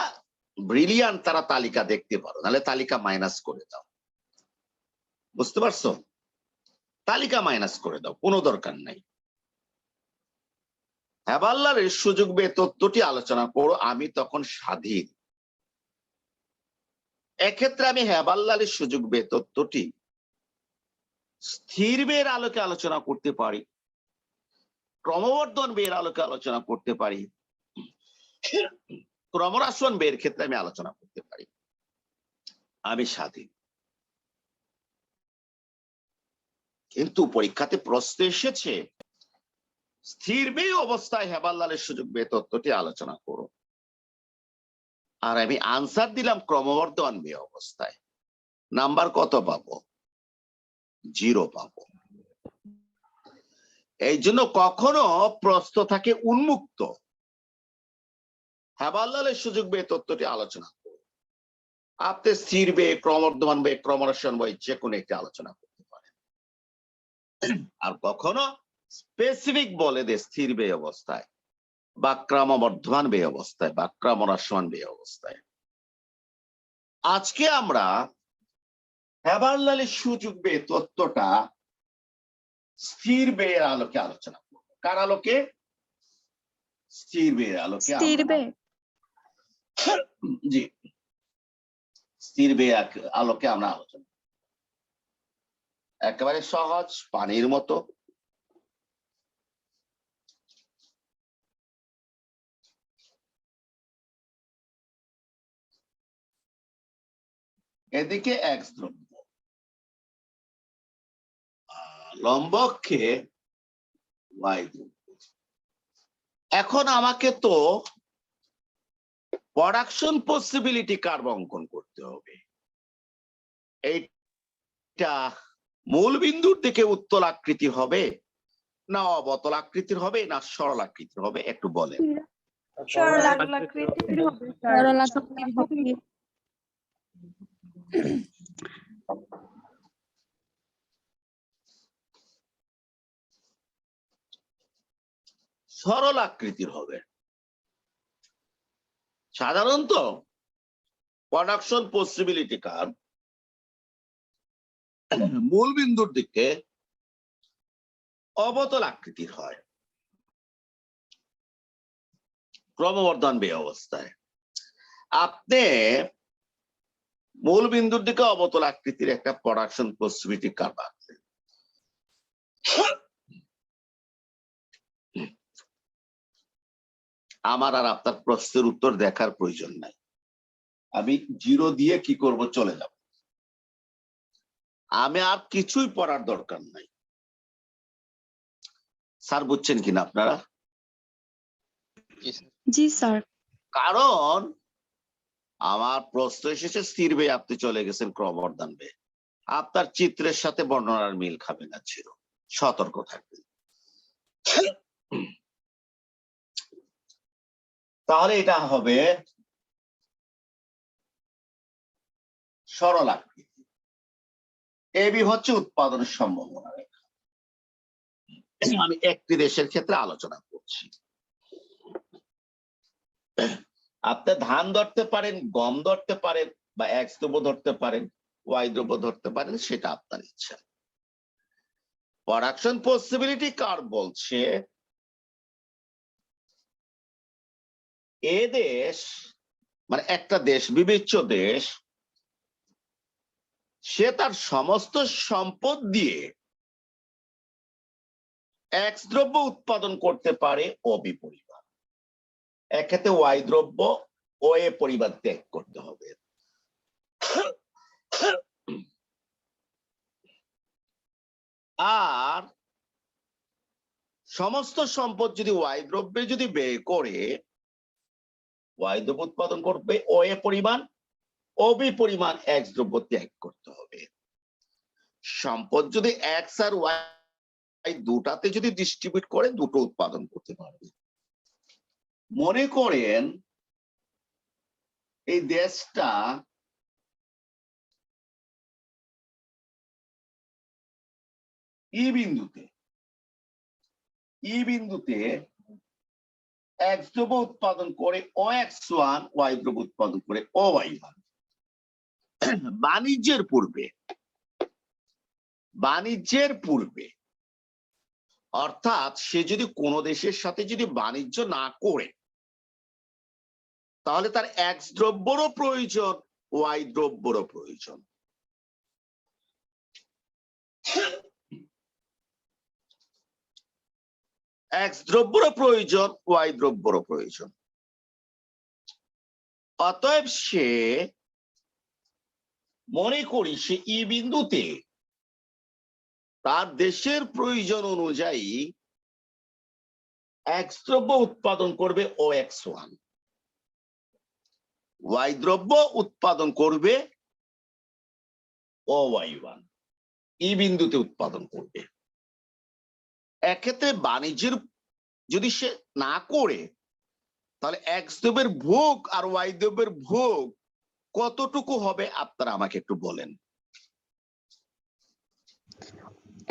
ব্রিলিয়ান্ট তারা তালিকা দেখতে পারো, নাহলে তালিকা মাইনাস করে দাও। বুঝতে পারছো? তালিকা মাইনাস করে দাও, কোনো দরকার নাই। হেবাল্লারের সুযোগ ব্যয় তত্ত্বটি আলোচনা করো, আমি তখন স্বাধীন। এক্ষেত্রে আমি হেবাল্লারের সুযোগ ব্যয় তত্ত্বটি স্থির ব্যয়ের আলোকে আলোচনা করতে পারি, ক্রমবর্ধন ব্যয়ের আলোকে আলোচনা করতে পারি, ক্রমহ্রাসমান ব্যয়ের ক্ষেত্রে আমি আলোচনা করতে পারি। আমি স্বাধীন। কিন্তু পরীক্ষাতে প্রশ্ন এসেছে স্থির ব্যয় অবস্থায় হেবাল্লারের সুযোগ ব্যয় তত্ত্বটি আলোচনা করো, আর আমি আনসার দিলাম ক্রমবর্ধমান ব্যয় অবস্থায়। নাম্বার কত পাবো? 0 পাবো। এই জন্য কখনো প্রশ্ন থাকে উন্মুক্ত, হেবাল্লারের সুযোগ ব্যয় তত্ত্বটি আলোচনা করো, আপনি স্থির ব্যয়, ক্রমবর্ধমান ব্যয়, ক্রমহ্রাসমান ব্যয় যে কোনো একটি আলোচনা করতে পারেন। আর কখনো স্পেসিফিক বলে দে স্থির ব্যয় অবস্থায় বা ক্রমবর্ধমান ব্যয় অবস্থায় বা ক্রমহ্রাসমান ব্যয় অবস্থায়। আজকে আমরা হেবাল্লারের সুযোগ ব্যয় তত্ত্বটা স্থির ব্যয়ের আলোকে আলোচনা করব। কার আলোকে? স্থির ব্যয়ের আলোকে। স্থির ব্যয়। জি, স্থির ব্যয়ের আলোকে আমরা আলোচনা। একেবারে সহজ, পানির মতো। এদিকে এক্স দ্রব্য, লম্বক্ষে ওয়াই দ্রব্য। এখন আমাকে তো প্রোডাকশন পসিবিলিটি কার্ভ অঙ্কন করতে হবে। এইটা মূল বিন্দুর দিকে উত্তল আকৃতি হবে, না অবতল আকৃতির হবে, না সরল আকৃতির হবে, একটু বলেন। সরলাকৃতির হবে স্যার। সরল আকৃতির হবে। সাধারণত প্রোডাকশন পসিবিলিটি কার্ভ মূল বিন্দুর দিকে অবতল আকৃতির হয় ক্রমবর্ধমান ব্যয় অবস্থায়। আপনি মূল বিন্দুর দিকে অবতল আকৃতির একটা প্রোডাকশন পসিবিলিটি কার্ভ আঁকলেন। আমার আর আপনার প্রশ্নের উত্তর দেখার প্রয়োজন নাই, আমি জিরো দিয়ে কি করব চলে যাব। আমি আর কিছুই পড়ার দরকার নাই। স্যার বুঝছেন কিনা আপনারা? জি স্যার। জি স্যার। কারণ আমার প্রশ্ন এসেছে স্থির বেয়ে, আপনি চলে গেছেন ক্রমবর্ধমান বেয়ে। আপনার চিত্রের সাথে বর্ণনার মিল খাবে না, ছিল সতর্ক থাকবেন। তাহলে এটা হবে সরল আকৃতি। এবি হচ্ছে উৎপাদনের সম্ভাবনা রেখা। আমি একটি দেশের ক্ষেত্রে আলোচনা করছি। আপনি ধান ধরতে পারেন, গম ধরতে পারেন, বা এক্স দ্রব্য ধরতে পারেন, ওয়াই দ্রব্য ধরতে পারেন, সেটা আপনার ইচ্ছা। প্রোডাকশন পসিবিলিটি কার্ভ বলছে এ দেশ, মানে একটা দেশ, বিবেচ্য দেশ, সে তার সমস্ত সম্পদ দিয়ে এক্স দ্রব্য উৎপাদন করতে পারে ও বি পরিমাণ। এক্ষেত্রে ওয়াই দ্রব্য ও এ পরিমাণ ত্যাগ করতে হবে। আর সমস্ত সম্পদ যদি ওয়াই দ্রব্যে যদি ব্যয় করে, ওয়াই দ্রব্য উৎপাদন করবে ও এ পরিমাণ, ও বি পরিমাণ এক্স দ্রব্য ত্যাগ করতে হবে। সম্পদ যদি এক্স আর ওয়াই দুটাতে যদি ডিস্ট্রিবিউট করে, দুটো উৎপাদন করতে পারবে। মনে করেন এই দেশটা ই বিন্দুতে এক্স দ্রব্য উৎপাদন করে ও এক্স ওয়ান, ওয়াই দ্রব্য উৎপাদন করে ও ওয়াই ওয়ান। বাণিজ্যের পূর্বে অর্থাৎ সে যদি কোনো দেশের সাথে যদি বাণিজ্য না করে, তাহলে তার এক্স দ্রব্যরও প্রয়োজন, ওয়াই দ্রব্যরও প্রয়োজন। এক্স দ্রব্যরও প্রয়োজন, ওয়াই দ্রব্যরও প্রয়োজন। অতএব সে, মনে করি সে ই বিন্দুতে তার দেশের প্রয়োজন অনুযায়ী এক্স দ্রব্য উৎপাদন করবে ও এক্স ওয়ান, ওয়াই দ্রব্য উৎপাদন করবে ও ওয়াই ওয়ান, ই বিন্দুতে উৎপাদন করবে। এক্ষেত্রে বাণিজ্যের যদি সে না করে, তাহলে এক্স দ্রব্যের ভোগ আর ওয়াই দ্রব্যের ভোগ কতটুকু হবে আপনারা আমাকে একটু বলেন।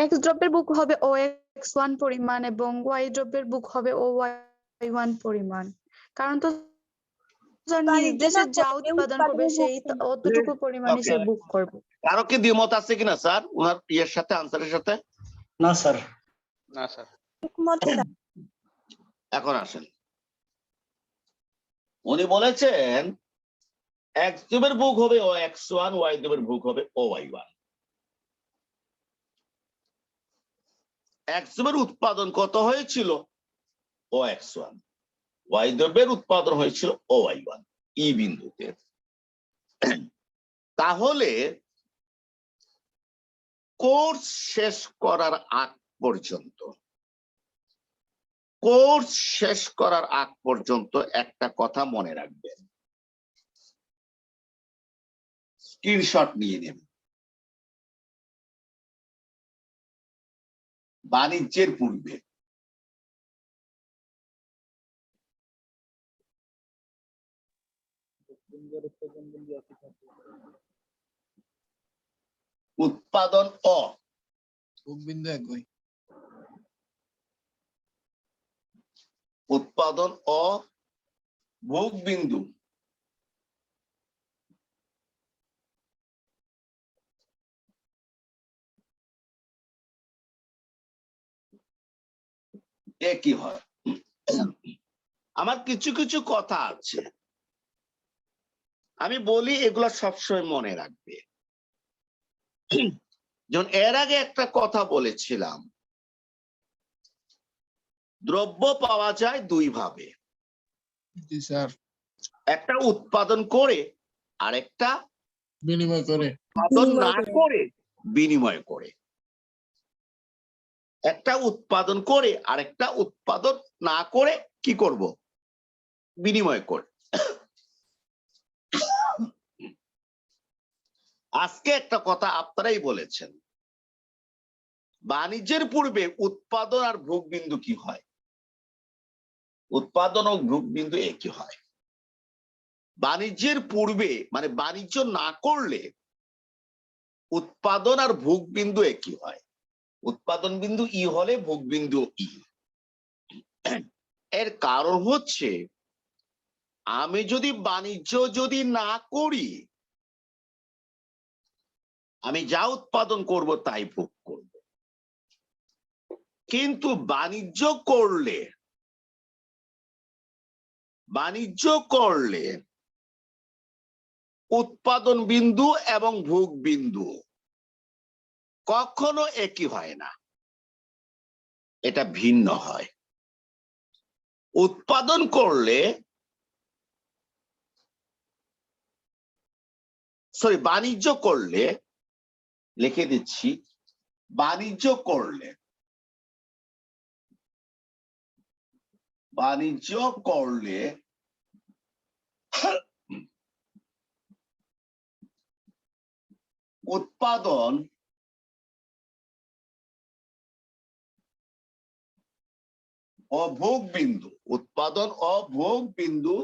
এক্স দ্রব্যের বুক হবে ও এক্স ওয়ান পরিমাণ এবং ওয়াই দ্রব্যের বুক হবে ও ওয়াই ওয়ান পরিমাণ। কারণ তো নির্দেশে যা উৎপাদন করবে সেই অতটুকু পরিমাণে সে বুক করবে। কারো কি দ্বিমত আছে কিনা স্যার ওনার ইয়ের সাথে, আনসারের সাথে? না স্যার। না স্যার। এখন আসেন, উনি বলেছেন এক্স দ্রব্যের ভোগ হবে ও এক্স ওয়ান, ওয়াই দ্রব্যের ভোগ হবে ও ওয়াই ওয়ান। এক্স দ্রব্যের উৎপাদন কত হয়েছিল? ও এক্স ওয়ান। ওয়াই দ্রব্যের উৎপাদন হয়েছিল ও ওয়াই ওয়ান, ই বিন্দুতে। তাহলে কোর্স শেষ করার আগ পর্যন্ত, কোর্স শেষ করার আগ পর্যন্ত একটা কথা মনে রাখবেন, স্ক্রিনশট নিয়ে নেবেন। বাণিজ্যের পূর্বে উৎপাদন ও উৎপাদন ও ভোগ বিন্দু একই হয়। আমার কিছু কিছু কথা আছে, আমি বলি এগুলো সবসময় মনে রাখবে। যেমন এর আগে একটা কথা বলেছিলাম, দ্রব্য পাওয়া যায় দুই ভাবে, জি স্যার। একটা উৎপাদন করে আর একটা বিনিময় করে। উৎপাদন না করে বিনিময় করে। একটা উৎপাদন করে আর একটা উৎপাদন না করে কি করব? বিনিময় করে। আজকে একটা কথা আপনারাই বলেছেন, বাণিজ্যের পূর্বে উৎপাদন আর ভোগ বিন্দু কি হয়? উৎপাদন ও ভোগ বিন্দু একই হয়। বাণিজ্যের পূর্বে মানে বাণিজ্য না করলে উৎপাদন আর ভোগ বিন্দু একই হয়। উৎপাদন বিন্দু ই হলে ভোগ বিন্দু ই। এর কারণ হচ্ছে, আমি যদি বাণিজ্য যদি না করি, আমি যা উৎপাদন করব তাই ভোগ করব। কিন্তু বাণিজ্য করলে উৎপাদন বিন্দু এবং ভোগ বিন্দু কখনো একই হয় না, এটা ভিন্ন হয়। উৎপাদন করলে বাণিজ্য করলে, লিখে দিচ্ছি, বাণিজ্য করলে উৎপাদন ও ভোগ বিন্দু, উৎপাদন ও ভোগ বিন্দু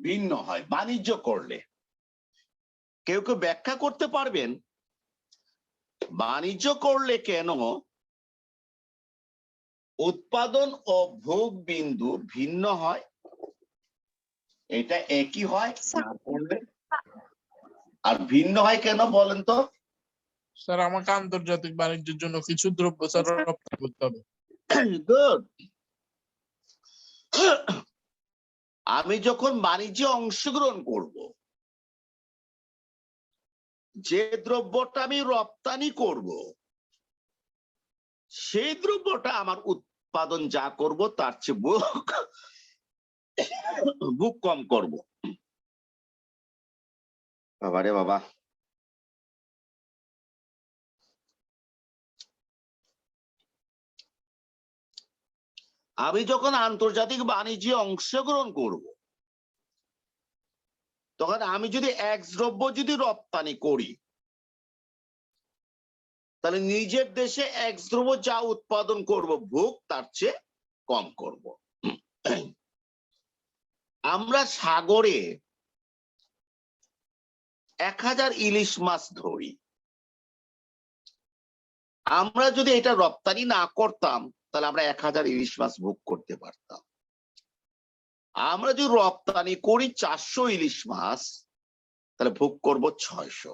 ভিন্ন হয় বাণিজ্য করলে। কেউ কেউ ব্যাখ্যা করতে পারবেন বাণিজ্য করলে কেন উৎপাদন ও ভোগ বিন্দু ভিন্ন হয়? এটা একই হয় না করলে, আর ভিন্ন হয় কেন বলেন তো? স্যার আমাকে আন্তর্জাতিক বাণিজ্যের জন্য কিছু দ্রব্য স্যার রপ্তানি করতে হবে। Good. আমি যখন বাণিজ্যে অংশগ্রহণ করব, যে দ্রব্যটা আমি রপ্তানি করব সেই দ্রব্যটা আমার উৎপাদন যা করব তার চেয়ে ভোগ কম করব। বাবারে বাবা, আমি যখন আন্তর্জাতিক বাণিজ্যে অংশগ্রহণ করব, তখন আমি যদি এক দ্রব্য যদি রপ্তানি করি, তাহলে নিজের দেশে এক দ্রব্য যা উৎপাদন করব ভোগ তার চেয়ে কম করব। আমরা সাগরে 1000 ইলিশ মাছ ধরি, আমরা যদি এটা রপ্তানি না করতাম তাহলে আমরা 1000 ইলিশ মাছ ভোগ করতে পারতাম। আমরা যদি রপ্তানি করি 400 ইলিশ মাছ, তাহলে ভোগ করব 600,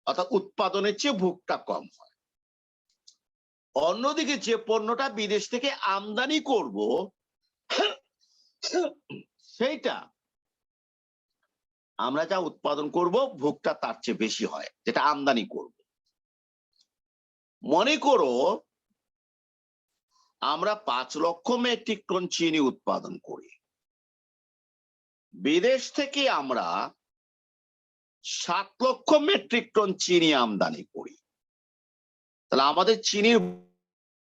অর্থাৎ উৎপাদনের চেয়ে ভোগটা কম হয়। অন্যদিকে যে পণ্যটা বিদেশ থেকে আমদানি করব সেইটা আমরা যা উৎপাদন করব ভোগটা তার চেয়ে বেশি হয়, যেটা আমদানি করব। মনে করো আমরা 5 লক্ষ মেট্রিক টন চিনি উৎপাদন করি, বিদেশ থেকে আমরা 7 লক্ষ মেট্রিক টন চিনি আমদানি করি, তাহলে আমাদের চিনির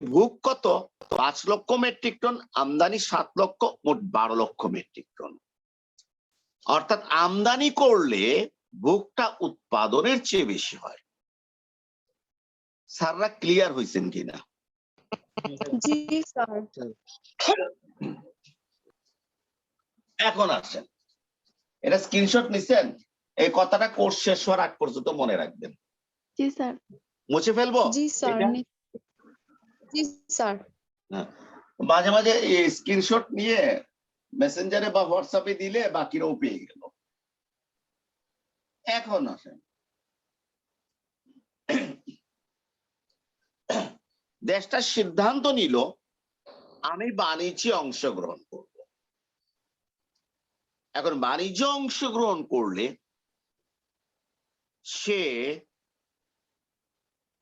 ভোগ কত? 5 লক্ষ মেট্রিক টন আমদানি, 7 লক্ষ, মোট 12 লক্ষ মেট্রিক টন। অর্থাৎ আমদানি করলে ভোগটা উৎপাদনের চেয়ে বেশি হয়। স্যাররা ক্লিয়ার হয়েছেন কিনা? জি স্যার। এখন আসেন, এটা স্ক্রিনশট নিছেন, এই কথাটা কোর্স শেষ হওয়ার আগ পর্যন্ত মনে রাখবেন। জি স্যার। মুছে ফেলবো জি স্যার এটা? জি স্যার। হ্যাঁ। মাঝে মাঝে স্ক্রিনশট নিয়ে মেসেঞ্জারে বা হোয়াটসঅ্যাপে দিলে বাকিরাও পেয়ে গেল। এখন আসেন, দেশটা সিদ্ধান্ত নিল আমি বাণিজ্যে অংশগ্রহণ করব। এখন বাণিজ্য অংশগ্রহণ করলে সে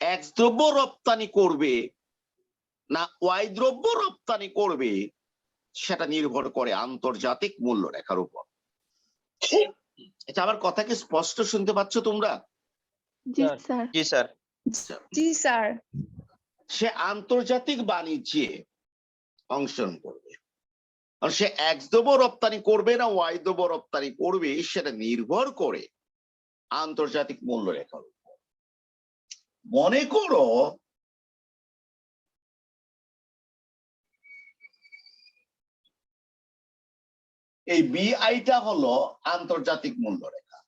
এক্স দ্রব্য রপ্তানি করবে না ওয়াই দ্রব্য রপ্তানি করবে, সেটা নির্ভর করে আন্তর্জাতিক মূল্যরেখার উপর। এটা আমার কথা কি স্পষ্ট শুনতে পাচ্ছ তোমরা? জি স্যার। জি স্যার। জি স্যার। সে আন্তর্জাতিক বাণিজ্যে অংশগ্রহণ করবে, আর সে এক্স দ্রব্য রপ্তানি করবে না ওয়াই দ্রব্য রপ্তানি করবে, সেটা নির্ভর করে আন্তর্জাতিক মূল্যরেখার উপর। মনে করো এই বিআইটা হলো আন্তর্জাতিক মূল্যরেখা।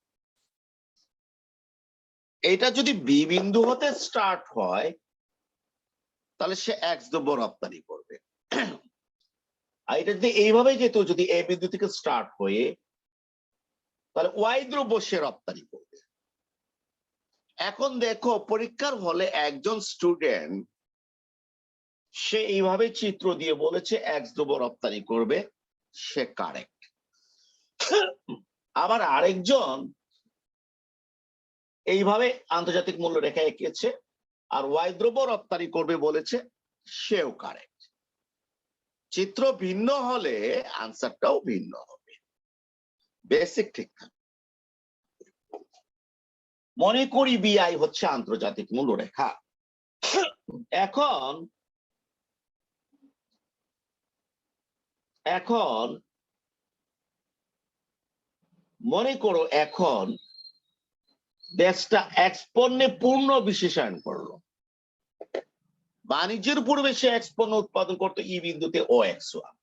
এটা যদি বি বিন্দু হতে স্টার্ট হয় তাহলে সে এক্স দ্রব্য রপ্তানি করবে। আর এটা যদি এইভাবে যেত, যদি এ বিন্দু থেকে স্টার্ট হয়ে, তাহলে ওয়াই দ্রব্য সে রপ্তানি করবে। এখন দেখো পরীক্ষার হলে একজন স্টুডেন্ট সে এইভাবে চিত্র দিয়ে বলেছে এক্স দ্রব্য রপ্তানি করবে, সে কারেক্ট। আবার আরেকজন এইভাবে আন্তর্জাতিক মূল্যরেখা এঁকেছে আর ওয়াই দ্রব্য রপ্তানি করবে বলেছে, সেও কারেক্ট। চিত্র ভিন্ন হলে আনসারটাও ভিন্ন হবে, বেসিক ঠিক থাকে। মনে করি বিআই হচ্ছে আন্তর্জাতিক মূল্যরেখা। এখন মনে করো এখন দেশটা এক্স পণ্যে পূর্ণ বিশেষায়ন করলো। বাণিজ্যের পূর্বে সে এক্স পণ্য উৎপাদন করতো ই বিন্দুতে ও এক্স ওয়ান।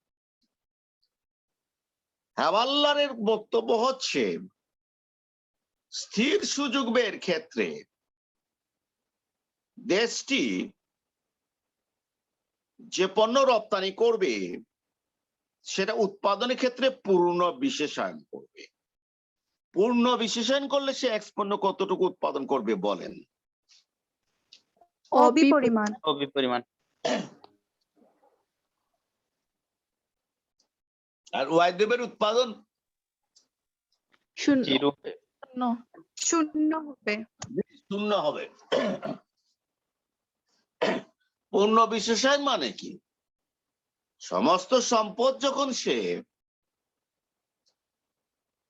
হাওয়াল্লারের বক্তব্য হচ্ছে স্থির সুযোগ ব্যয়ের ক্ষেত্রে দেশটি যে পণ্য রপ্তানি করবে সেটা উৎপাদনের ক্ষেত্রে পূর্ণ বিশেষায়ন করবে। পূর্ণ বিশেষায়ন করলে সে এক্স পণ্য কতটুকু উৎপাদন করবে বলেন? অবিপরিমাণ। অবিপরিমাণ। আর ওয়াই দ্রব্যের উৎপাদন শূন্য। জিরো। শূন্য হবে। শূন্য হবে। পূর্ণ বিশেষায়ন মানে কি? সমস্ত সম্পদ যখন সে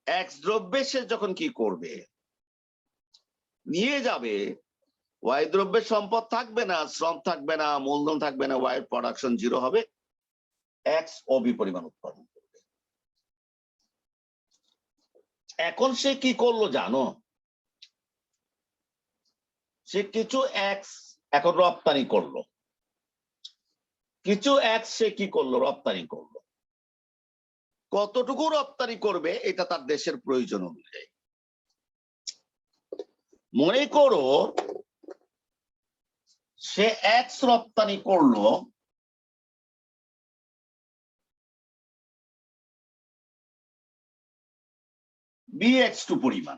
এক্স দ্রব্যে সে যখন কি করবে, নিয়ে যাবে, ওয়াই দ্রব্যের সম্পদ থাকবে না, শ্রম থাকবে না, মূলধন থাকবে না, ওয়াই প্রোডাকশন জিরো হবে, এক্স অবিপরিমাণ উৎপাদন করবে। এখন সে কি করলো জানো? সে কিছু এক্স এখন রপ্তানি করলো, কিছু এক্স সে কি করলো? রপ্তানি করলো। কতটুকু রপ্তানি করবে এটা তার দেশের প্রয়োজন অনুযায়ী। মনে করো সে এক্স রপ্তানি করলো, বি এক্স টু পরিমাণ,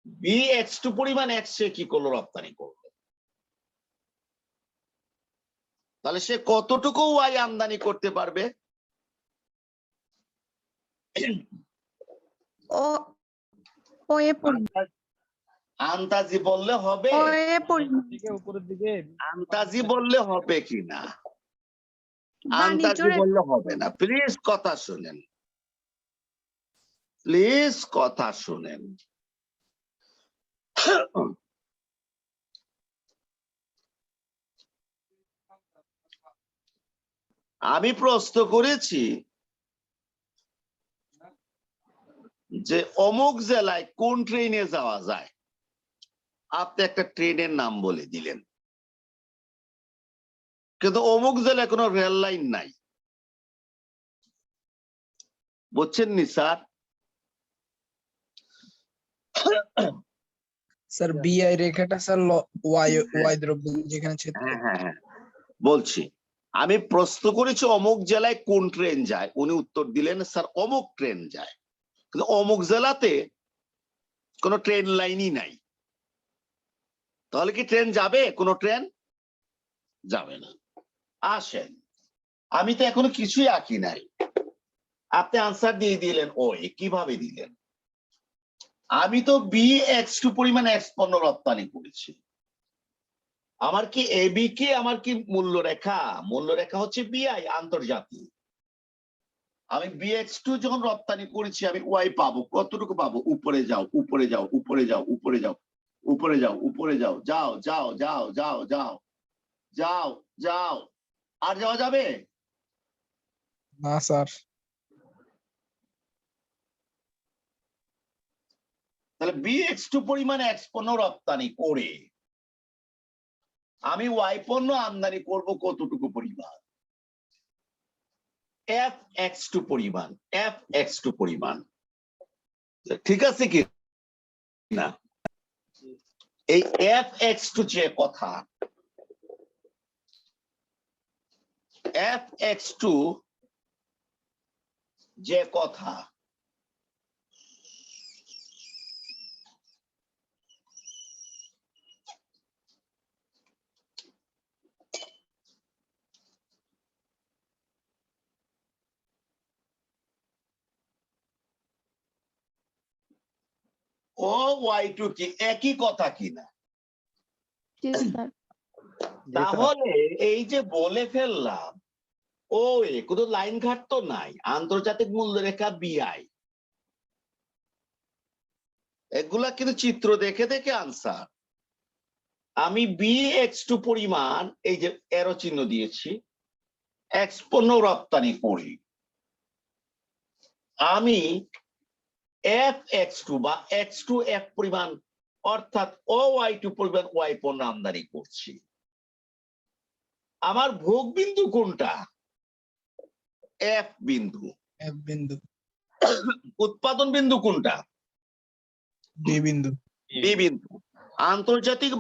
বি এক্স টু পরিমাণ এক্স সে কি করলো? রপ্তানি করলো। তাহলে সে কতটুকু ওয়াই আমদানি করতে পারবে? আন্দাজি বললে হবে? উপরের দিকে আন্দাজি বললে হবে কিনা? আন্দাজি বললে হবে না। প্লিজ কথা শুনেন, প্লিজ কথা শুনেন। আমি প্রশ্ন করেছি যে অমুক জেলায় কোন ট্রেনে যাওয়া যায়, আপনি একটা ট্রেনের নাম বলে দিলেন, কিন্তু অমুক জেলায় কোনো রেল লাইন নাই। বুঝছেন নি স্যার? স্যার বিআই রেখাটা স্যার ওয়াই দ্রব্য যেখানে ছেদ হ্যাঁ হ্যাঁ হ্যাঁ বলছি, আমি প্রশ্ন করেছি অমুক জেলায় কোন ট্রেন যায়, উনি উত্তর দিলেন স্যার অমুক ট্রেন যায়, কিন্তু অমুক জেলাতে কোনো ট্রেন লাইনই নাই। তাহলে কি ট্রেন যাবে? কোনো ট্রেন যাবে না। আসেন, আমি তো এখনো কিছুই আঁকি নাই, আপনি আনসার দিয়ে দিলেন। ও কিভাবে দিলেন? আমি তো BX2 পরিমাণ X পণ্য রপ্তানি করেছি। আমার কি এবি কে আমার কি মূল্যরেখা? মূল্যরেখা হচ্ছে বিআই আন্তর্জাতিক। আমি BX2 যখন রপ্তানি করেছি আমি ওয়াই পাবো। কতটুকু পাবো? উপরে যাও, উপরে যাও, উপরে যাও, উপরে যাও, উপরে যাও, উপরে যাও, যাও যাও যাও যাও যাও যাও যাও। আর যাওয়া যাবে না স্যার। তাহলে BX2 পরিমাণ X পণ্য রপ্তানি করে আমি ওয়াই পণ্য আমদানি করব কতটুকু পরিমাণ? FX2 পরিমাণ, FX2 পরিমাণ। ঠিক আছে কি না? এই FX2 যে কথা, FX2 যে কথা, ও Y2 কি একই কথা কিনা? জি স্যার। তাহলে এই যে বলে ফেললাম, ও কোনো লাইন ঘাট তো নাই, আন্তর্জাতিক মূল্যরেখা বিআই, এগুলা কিন্তু চিত্র দেখে দেখে আনসার। আমি BX2 পরিমাণ এই যে এরো চিহ্ন দিয়েছি X পণ্য রপ্তানি করি, আমি FX2 বা X2F পরিমাণ অর্থাৎ OY2 পরিমাণ Y পণ্য আমদানি করছি। আমার ভোগ বিন্দু কোনটা? F বিন্দু। এফ বিন্দু। উৎপাদন বিন্দু কোনটা? বি বিন্দু। বি বিন্দু। আন্তর্জাতিক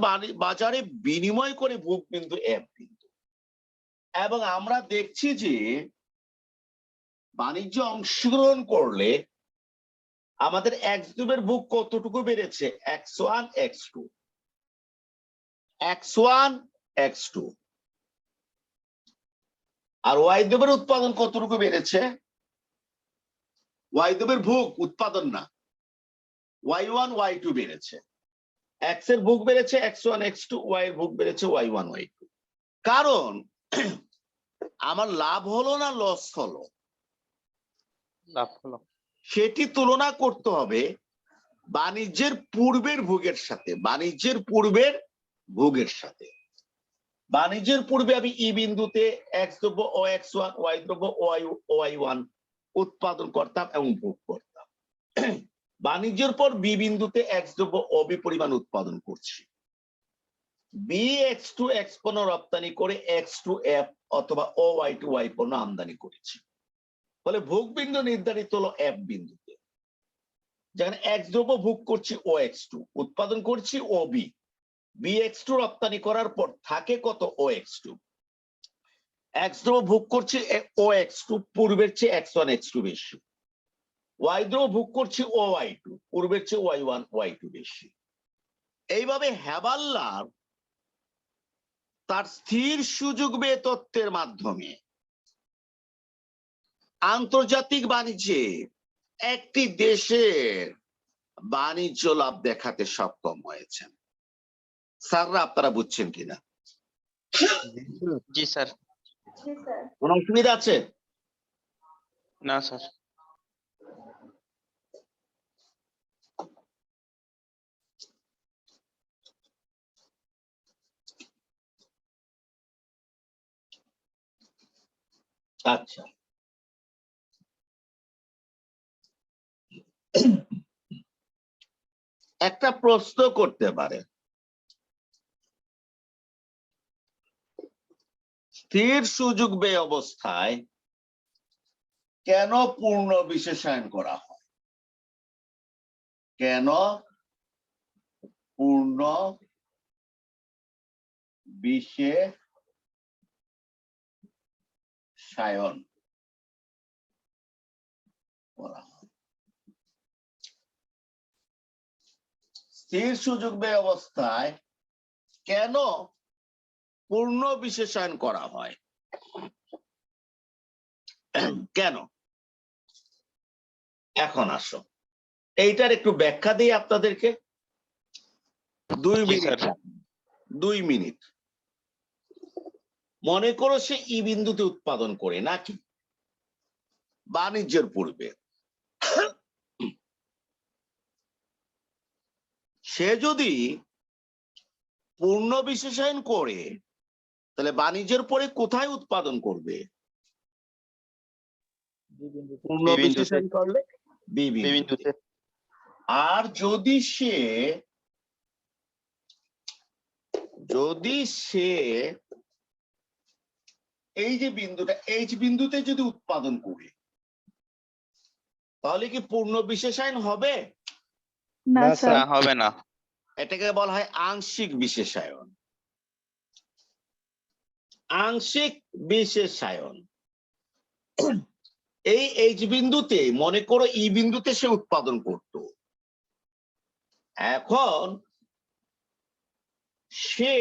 বাজারে বিনিময় করে ভোগ বিন্দু F বিন্দু। এবং আমরা দেখছি যে বাণিজ্য অংশগ্রহণ করলে আমাদের X দ্রব্যের ভোগ কতটুকু বেড়েছে? X1 X2 X1 X2। আর Y দ্রব্যের উৎপাদন কতটুকু বেড়েছে? Y দ্রব্যের ভোগ উৎপাদন না, Y1 Y2 বেড়েছে। X এর ভোগ বেড়েছে X1 X2, Y এর ভোগ বেড়েছে Y1 Y2। কারণ আমার লাভ হলো না লস হলো, লাভ হলো। সেটি তুলনা করতে হবে বাণিজ্যের পূর্বের ভোগের সাথে। বাণিজ্যের পূর্বের ভোগের সাথে, বাণিজ্যের পূর্বে আমি ই বিন্দুতে X দ্রব্য ও X1, Y দ্রব্য Y1 উৎপাদন করতাম এবং ভোগ করতাম। বাণিজ্যের পর বি বিন্দুতে X দ্রব্য OB পরিমাণ উৎপাদন করছি। BX2 X পণ্য রপ্তানি করে X2F অথবা OY2 Y পণ্য আমদানি করেছি। ফলে ভোগ বিন্দু নির্ধারিত হলো F বিন্দুতে, যেখানে X দ্রব্য ভোগ করছি OX2, উৎপাদন করছি OB। BX2 রপ্তানি করার পর থাকে কত? OX2। X দ্রব্য ভোগ করছি OX2, পূর্বের চেয়ে X1 X2 বেশি। Y দ্রব্য ভোগ করছি OY2, পূর্বের চেয়ে Y1 Y2 বেশি। এইভাবে হ্যাবাল্লার তার স্থির সুযোগ ব্যয় তত্ত্বের মাধ্যমে আন্তর্জাতিক বাণিজ্যে একটি দেশের বাণিজ্য লাভ দেখাতে সক্ষম হয়েছেন। স্যাররা আপনারা বুঝছেন কিনা? জি স্যার। কোনো অসুবিধা আছে? না স্যার। আচ্ছা, একটা প্রশ্ন করতে পারে, স্থির সুযোগ ব্যয় অবস্থায় কেন পূর্ণ বিশেষায়ন করা হয়? কেন পূর্ণ বিশেষায়ন বলা হয়। স্থির সুযোগ ব্যয় অবস্থায় কেন পূর্ণ বিশেষায়ন করা হয়? কেন? এখন আসো, এইটার একটু ব্যাখ্যা দিই আপনাদেরকে। 2 জি মিনিট, স্যার। 2 মিনিট। মনে করো সে ই বিন্দুতে উৎপাদন করে নাকি বাণিজ্যের পূর্বে, সে যদি পূর্ণ বিশেষায়ন করে তাহলে বাণিজ্যের পরে কোথায় উৎপাদন করবে? পূর্ণ বি বিন্দুতে। বিশেষায়ন করলে বি বি বিন্দুতে। বিন্দুতে। আর যদি সে এই যে বিন্দুটা এইচ বিন্দুতে যদি উৎপাদন করে তাহলে কি পূর্ণ বিশেষায়ন হবে? না না, স্যার। না, হবে না। এটাকে বলা হয় আংশিক বিশেষায়ন। আংশিক বিশেষায়ন। এই এইচ বিন্দুতে মনে করো ই বিন্দুতে সে উৎপাদন করত, এখন সে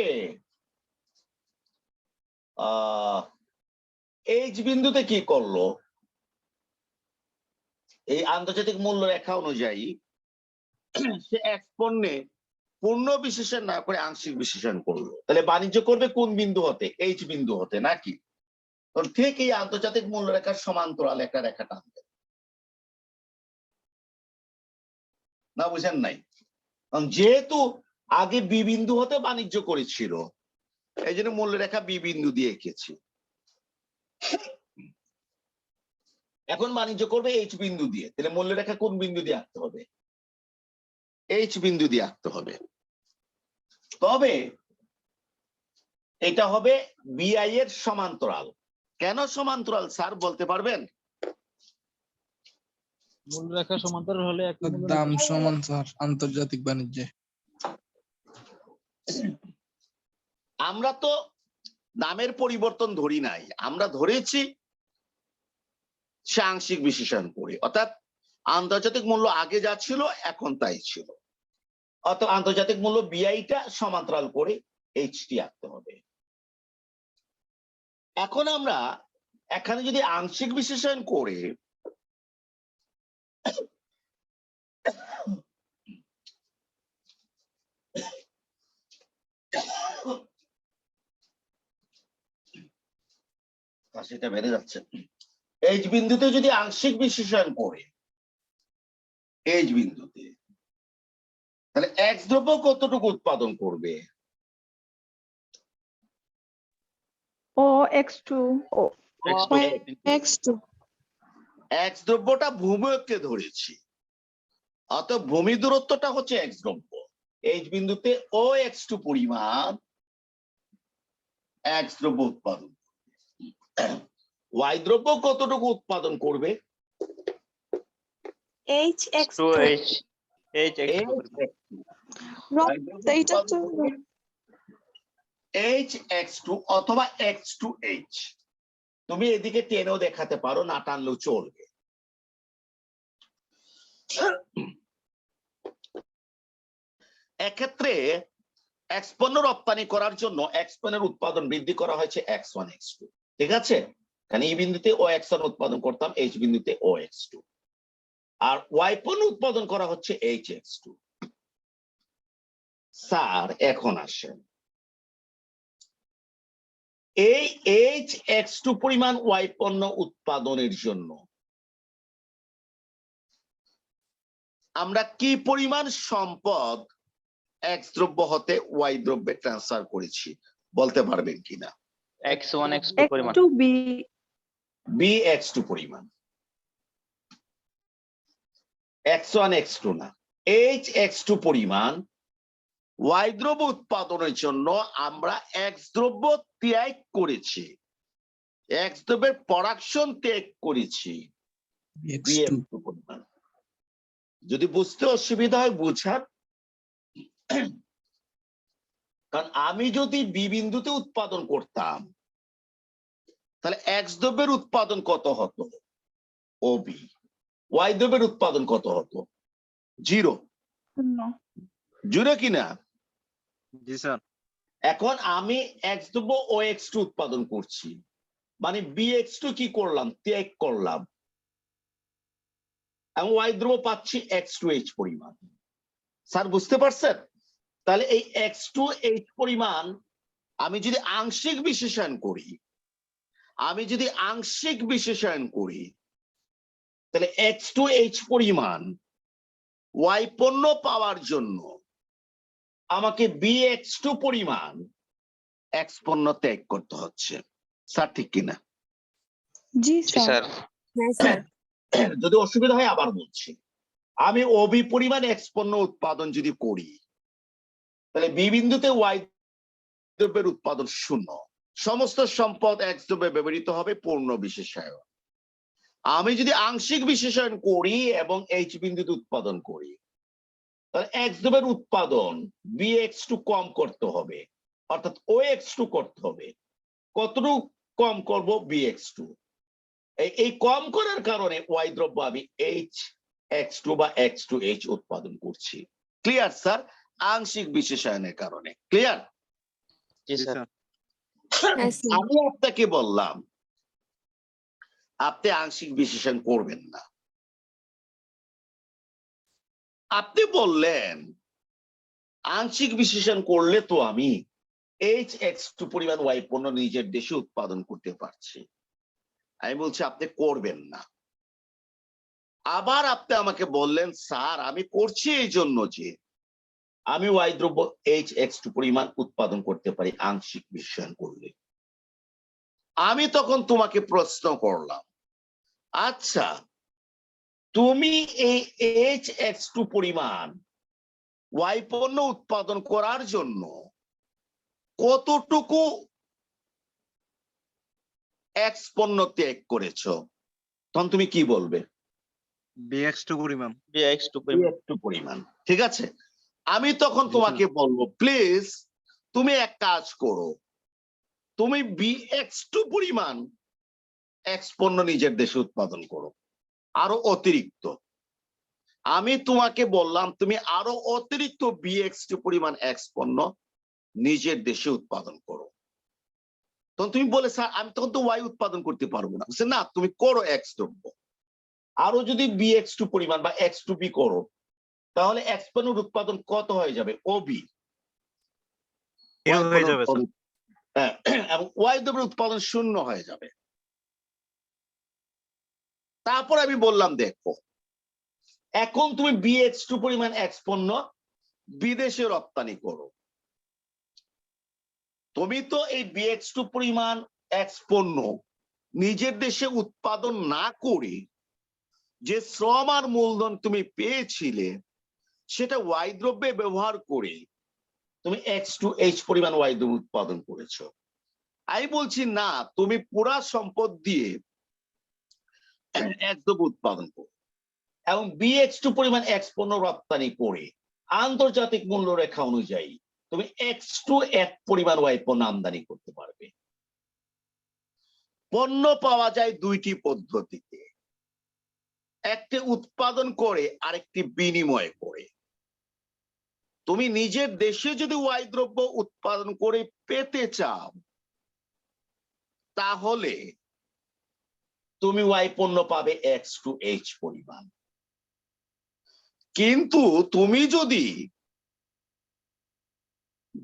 এইচ বিন্দুতে কি করলো? এই আন্তর্জাতিক মূল্য রেখা অনুযায়ী সে এক পণ্যে পূর্ণ বিশেষণ না করে আংশিক বিশেষণ করলো, তাহলে বাণিজ্য করবে কোন বিন্দু হতে? এইচ বিন্দু হতে নাকি? ঠিক এই আন্তর্জাতিক মূল্য রেখার সমান্তরাল একটা রেখা টানবে না, বুঝেন নাই? যেহেতু আগে বি বিন্দু হতে বাণিজ্য করেছিল এই জন্য মূল্য রেখা বি বিন্দু দিয়ে এঁকেছি। এখন বাণিজ্য করবে এইচ বিন্দু দিয়ে, তাহলে মূল্য রেখা কোন বিন্দু দিয়ে আঁকতে হবে? এইচ বিন্দু দিয়ে আঁকতে হবে। তবে এটা হবে বিআই এর সমান্তরাল। কেন সমান্তরাল স্যার বলতে পারবেন? মূল রেখা সমান্তরাল হলে একই মূল্য দাম নির্ধারণ। সমান স্যার আন্তর্জাতিক বাণিজ্যে। আমরা তো দামের পরিবর্তন ধরি নাই, আমরা ধরেছি সে আংশিক বিশেষণ করে, অর্থাৎ আন্তর্জাতিক মূল্য আগে যা ছিল এখন তাই ছিল, অর্থাৎ আন্তর্জাতিক মূল্য বিআইটা সমান্তরাল করে এইচটি আঁকতে হবে। এখন আমরা এখানে যদি আংশিক বিশেষণ করে সেটা বেড়ে যাচ্ছে, এইচ বিন্দুতে যদি আংশিক বিশেষণ করে এইচ বিন্দুতে, তাহলে এক্স দ্রব্য কতটুকু উৎপাদন করবে? ও x2 x2 এক্স দ্রব্যটা ভূমিকে ধরেছি, অর্থাৎ ভূমি দূরত্বটা হচ্ছে এক্স দ্রব্য। এইচ বিন্দুতে ও x2 পরিমাণ এক্স দ্রব্য উৎপাদন, ওয়াই দ্রব্য কতটুকু উৎপাদন করবে? টু এইচ এইচ এইটা তো HX2 অথবা X2H। তুমি এদিকে টেনেও দেখাতে পারো, না টানলেও চলবে। এক্ষেত্রে এক্স পণ্য রপ্তানি করার জন্য এক্স পণ্যের উৎপাদন বৃদ্ধি করা হয়েছে X1 X2, ঠিক আছে? কারণ এই বিন্দুতে ও X1 উৎপাদন করতাম, এইচ বিন্দুতে ও X2, আর ওয়াই পণ্য উৎপাদন করা হচ্ছে HX2। স্যার এখন আসেন, এই HX2 পরিমাণ ওয়াই পণ্য উৎপাদনের জন্য আমরা কি পরিমাণ সম্পদ এক্স দ্রব্য হতে ওয়াই দ্রব্যে ট্রান্সফার করেছি বলতে পারবেন কিনা? x1 x2 পরিমাণ। x2b BX2 পরিমাণ, X1 X2 না, HX2 পরিমাণ ওয়াই দ্রব্য উৎপাদনের জন্য আমরা এক্স দ্রব্য ত্যাগ করেছি, এক্স দ্রব্যের প্রোডাকশন ত্যাগ করেছি BX2 পরিমাণ। যদি বুঝতে অসুবিধা হয় বুঝান, কারণ আমি যদি বি বিন্দুতে উৎপাদন করতাম তাহলে এক্স দ্রব্যের উৎপাদন কত হতো ও বি, ওয়াই দ্রব্যের উৎপাদন কত হতো 0 কিনা। জি স্যার। এখন আমি এক্স দ্রব্য ও এক্স টু উৎপাদন করছি, মানে বি এক্স টু কি করলাম ত্যাগ করলাম, এবং ওয়াই দ্রব্য পাচ্ছি এক্স টু এইচ পরিমাণ। স্যার বুঝতে পারছেন? তাহলে এই এক্স টু এইচ পরিমাণ আমি যদি আংশিক বিশেষণ করি, তাহলে এক্স টু এইচ পরিমাণ ওয়াই পণ্য পাওয়ার জন্য আমাকে বি এক্স টু পরিমাণ এক্স পণ্য ত্যাগ করতে হচ্ছে। স্যার ঠিক কিনা? জি জি স্যার। হ্যাঁ স্যার। যদি অসুবিধা হয় আবার বলছি, আমি ওবি পরিমাণ এক্স পণ্য উৎপাদন যদি করি তাহলে বি বিন্দুতে ওয়াই দ্রব্যের উৎপাদন 0, সমস্ত সম্পদ এক্স দ্রব্যে ব্যবহৃত হবে পূর্ণ বিশেষায়ন। আমি যদি আংশিক বিশেষায়ন করি এবং এইচ বিন্দুতে উৎপাদন করি তাহলে এক্স দ্রব্যের উৎপাদন বি এক্স টু কম করতে হবে, অর্থাৎ ও এক্স টু করতে হবে। কতটুকু কম করব বি এক্স টু, এই কম করার কারণে ওয়াই দ্রব্য আমি এইচ এক্স টু বা এক্স টু এইচ উৎপাদন করছি। Clear sir? আংশিক বিশেষায়নের কারণে। ক্লিয়ার? জি স্যার। আমি আপনাকে বললাম আপনি আংশিক বিশেষণ করবেন না, আপনি বললেন আংশিক বিশেষণ করলে তো আমি এইচ এক্স টু পরিমাণ ওয়াই পণ্য নিজের দেশে উৎপাদন করতে পারছি। আমি বলছি আপনি করবেন না। আবার আপনি আমাকে বললেন স্যার আমি করছি এই জন্য যে আমি ওয়াই দ্রব্য এইচ এক্স টু পরিমাণ উৎপাদন করতে পারি আংশিক বিশেষণ করলে। আমি তখন তোমাকে প্রশ্ন করলাম, আচ্ছা তুমি এই এইচ এক্স টু পরিমাণ ওয়াই পণ্য উৎপাদন করার জন্য কতটুকু এক্স পণ্য ত্যাগ করেছো? তখন তুমি কি বলবে? bx2 পরিমাণ। bx2 পরিমাণ। bx2 পরিমাণ। ঠিক আছে, আমি তখন তোমাকে বলবো প্লিজ তুমি এক কাজ করো, তুমি bx2 পরিমাণ এক্স পণ্য নিজের দেশে উৎপাদন করো আরো অতিরিক্ত। আমি তোমাকে বললাম তুমি আরো অতিরিক্ত bx2 পরিমাণ এক্স পণ্য নিজের দেশে উৎপাদন করো। তখন তুমি বলে স্যার আমি তখন তো ওয়াই উৎপাদন করতে পারবো না। না, তুমি করো এক্স দ্রব্য, আরো যদি bx2 পরিমাণ বা এক্স টু বি করো তাহলে এক্স পণ্যের উৎপাদন কত হয়ে যাবে ওবি হয়ে যাবে স্যার। এবং ওয়াই দ্রব্যের উৎপাদন 0 হয়ে যাবে। তারপর আমি বললাম দেখো এখন তুমি bx2 পরিমাণ এক্স পণ্য বিদেশে রপ্তানি করো। তুমি তো এই bx2 পরিমাণ এক্স পণ্য নিজের দেশে উৎপাদন না করে যে শ্রম আর মূলধন তুমি পেয়েছিলে সেটা ওয়াই দ্রব্যে ব্যবহার করে তুমি এক্স টু এইচ পরিমাণ ওয়াই দ্রব্য উৎপাদন করেছো। আমি বলছি না, তুমি পুরা সম্পদ দিয়ে এক্স দ্রব্য উৎপাদন করো এবং bx2 পরিমাণ এক্স পণ্য রপ্তানি করে আন্তর্জাতিক মূল্য রেখা অনুযায়ী তুমি এক্স টু এফ পরিমাণ ওয়াই পণ্য আমদানি করতে পারবে। পণ্য পাওয়া যায় দুইটি পদ্ধতিতে, একটি উৎপাদন করে আরেকটি বিনিময় করে। তুমি নিজের দেশে যদি ওয়াই দ্রব্য উৎপাদন করে পেতে চাও তাহলে তুমি ওয়াই পণ্য পাবে এক্স টু এইচ পরিমাণ। কিন্তু তুমি যদি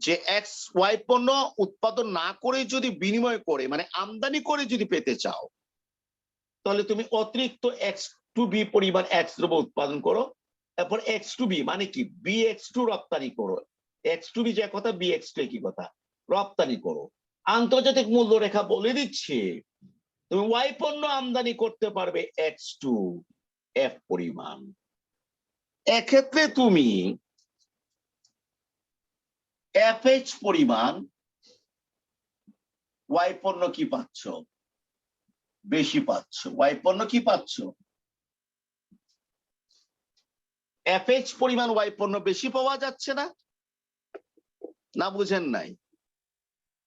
যে এক্স ওয়াই পণ্য উৎপাদন না করে যদি বিনিময় করে মানে আমদানি করে যদি পেতে চাও তাহলে তুমি অতিরিক্ত এক্স টু বি পরিমাণ এক্স দ্রব্য উৎপাদন করো, তারপর এক্স টু বি মানে কি bx2 রপ্তানি করো। এক্স টু বি যে কথা bx2 কি কথা রপ্তানি করো। আন্তর্জাতিক মূল্য রেখা বলে দিচ্ছে তুমি ওয়াই পণ্য আমদানি করতে পারবে এক্স টু এফ পরিমাণ। এক্ষেত্রে তুমি এফএইচ পরিমাণ ওয়াই পণ্য কি পাচ্ছ? বেশি পাচ্ছ। ওয়াই পণ্য কি পাচ্ছ? এফএইচ পরিমাণ ওয়াই পণ্য বেশি পাওয়া যাচ্ছে না? না বুঝেন নাই?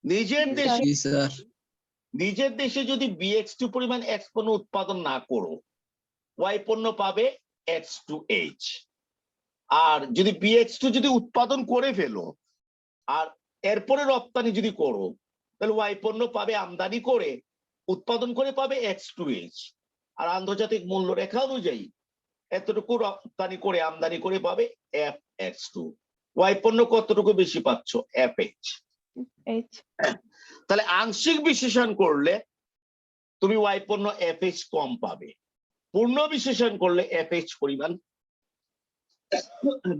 নিজের জি, দেশে জি স্যার নিজের দেশে যদি BX2 পরিমাণ X পণ্য উৎপাদন না করো, Y পণ্য পাবে X2H। আর যদি BX2 যদি উৎপাদন করে ফেলো আর এরপরে রপ্তানি যদি করো, তাহলে Y পণ্য পাবে আমদানি করে, উৎপাদন করে পাবে X2H। আর আন্তর্জাতিক মূল্য রেখা অনুযায়ী এতটুকু রপ্তানি করে আমদানি করে পাবে FX2। Y পণ্য কতটুকু বেশি পাচ্ছ? FH। এইচ। তাহলে আংশিক বিশেষণ করলে তুমি Y পণ্য FH কম পাবে, পূর্ণ বিশেষণ করলে FH পরিমাণ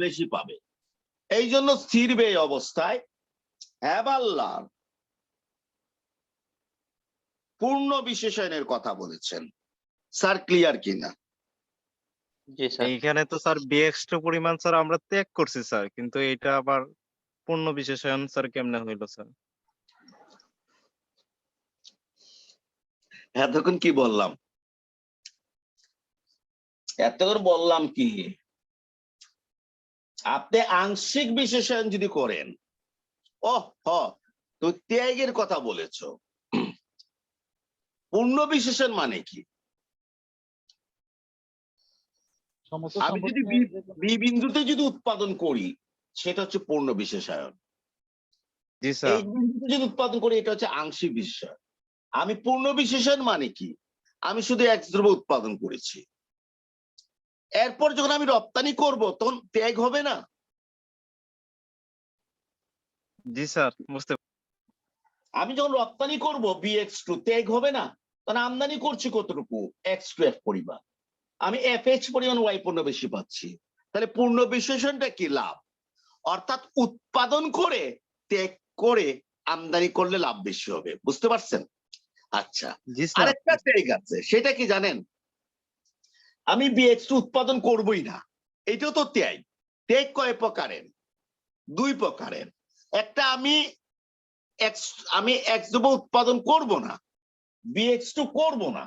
বেশি পাবে। এই জন্য স্থির ব্যয় অবস্থায় হ্যাবাল্লার পূর্ণ বিশেষণের কথা বলেছেন। স্যার ক্লিয়ার কিনা? জি স্যার। এইখানে তো স্যার BX2 পরিমাণ স্যার আমরা ত্যাগ করছি স্যার, কিন্তু এটা আবার পূর্ণ বিশেষণ স্যার কেমনে হইলো স্যার? এতক্ষণ কি বললাম? এতক্ষণ বললাম কি, আপনি আংশিক বিশেষণ যদি করেন, তো ত্যাগের কথা বলেছো, পূর্ণ বিশেষণ মানে কি? আমি যদি বি বিন্দুতে যদি উৎপাদন করি, সেটা হচ্ছে পূর্ণ বিশেষায়ন। জি স্যার। এই বিন্দুতে যদি উৎপাদন করি, এটা হচ্ছে আংশিক বিশেষণ। আমি পূর্ণ বিশেষণ মানে কি? আমি শুধু X দ্রব্য উৎপাদন করেছি, এরপর যখন আমি রপ্তানি করব তখন ত্যাগ হবে না? জি স্যার, বুঝতে আমি যখন রপ্তানি করব BX2, ত্যাগ হবে না? তখন আমদানি করছি কতটুকু? X2F পরিমাণ। আমি FH পরিমাণ Y পণ্য বেশি পাচ্ছি। তাহলে পূর্ণ বিশেষণটা কি? লাভ। অর্থাৎ উৎপাদন করে ত্যাগ করে আমদানি করলে লাভ বেশি হবে। বুঝতে পারছেন? আচ্ছা, জি স্যার। আরেকটা ত্যাগ আছে, সেটা কি জানেন? আমি BX2 উৎপাদন করবই না, এটাও তো ত্যাগ। ত্যাগ কয় প্রকারের? দুই প্রকারের। একটা আমি X দ্রব্য উৎপাদন করব না, BX2 করব না।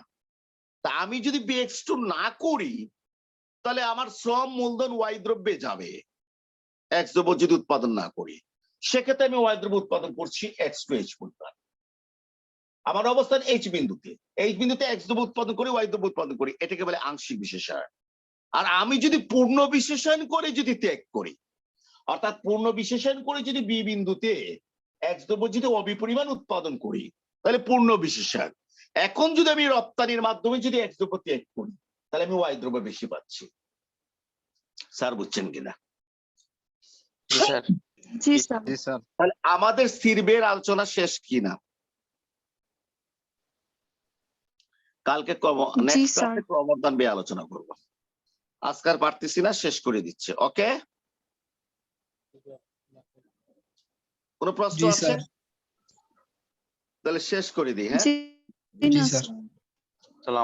তা আমি যদি BX2 না করি, তাহলে আমার শ্রম মূলধন Y দ্রব্যে যাবে, X দ্রব্য যদি উৎপাদন না করি। সেক্ষেত্রে আমি Y দ্রব্য উৎপাদন করছি X2H পরিমাণ। আমার অবস্থান H বিন্দুতে, X দ্রব্য উৎপাদন করি, Y দ্রব্য উৎপাদন করি, এটাকে বলে আংশিক বিশেষায়ন। আর আমি যদি পূর্ণ বিশেষণ করে যদি ত্যাগ করি, অর্থাৎ পূর্ণ বিশেষণ করে যদি বি বিন্দুতে X দ্রব্য যদি অবিপরিমাণ উৎপাদন করি, তাহলে পূর্ণ বিশেষণ। এখন যদি আমি রপ্তানির মাধ্যমে যদি X দ্রব্য ত্যাগ করি, তাহলে আমি Y দ্রব্য বেশি পাচ্ছি। স্যার বুঝছেন কিনা? জি স্যার। জি স্যার। জি স্যার। তাহলে আমাদের স্থির ব্যয়ের আলোচনা শেষ কিনা? কালকে নেক্সট ক্লাসে ক্রমবর্ধমান ব্যয় আলোচনা করব। আজকাল পারতেছি না, শেষ করে দিচ্ছে। ওকে, কোন প্রশ্ন জি আছে? স্যার তাহলে শেষ করে দিই। হ্যাঁ, জি জি না স্যার স্যার।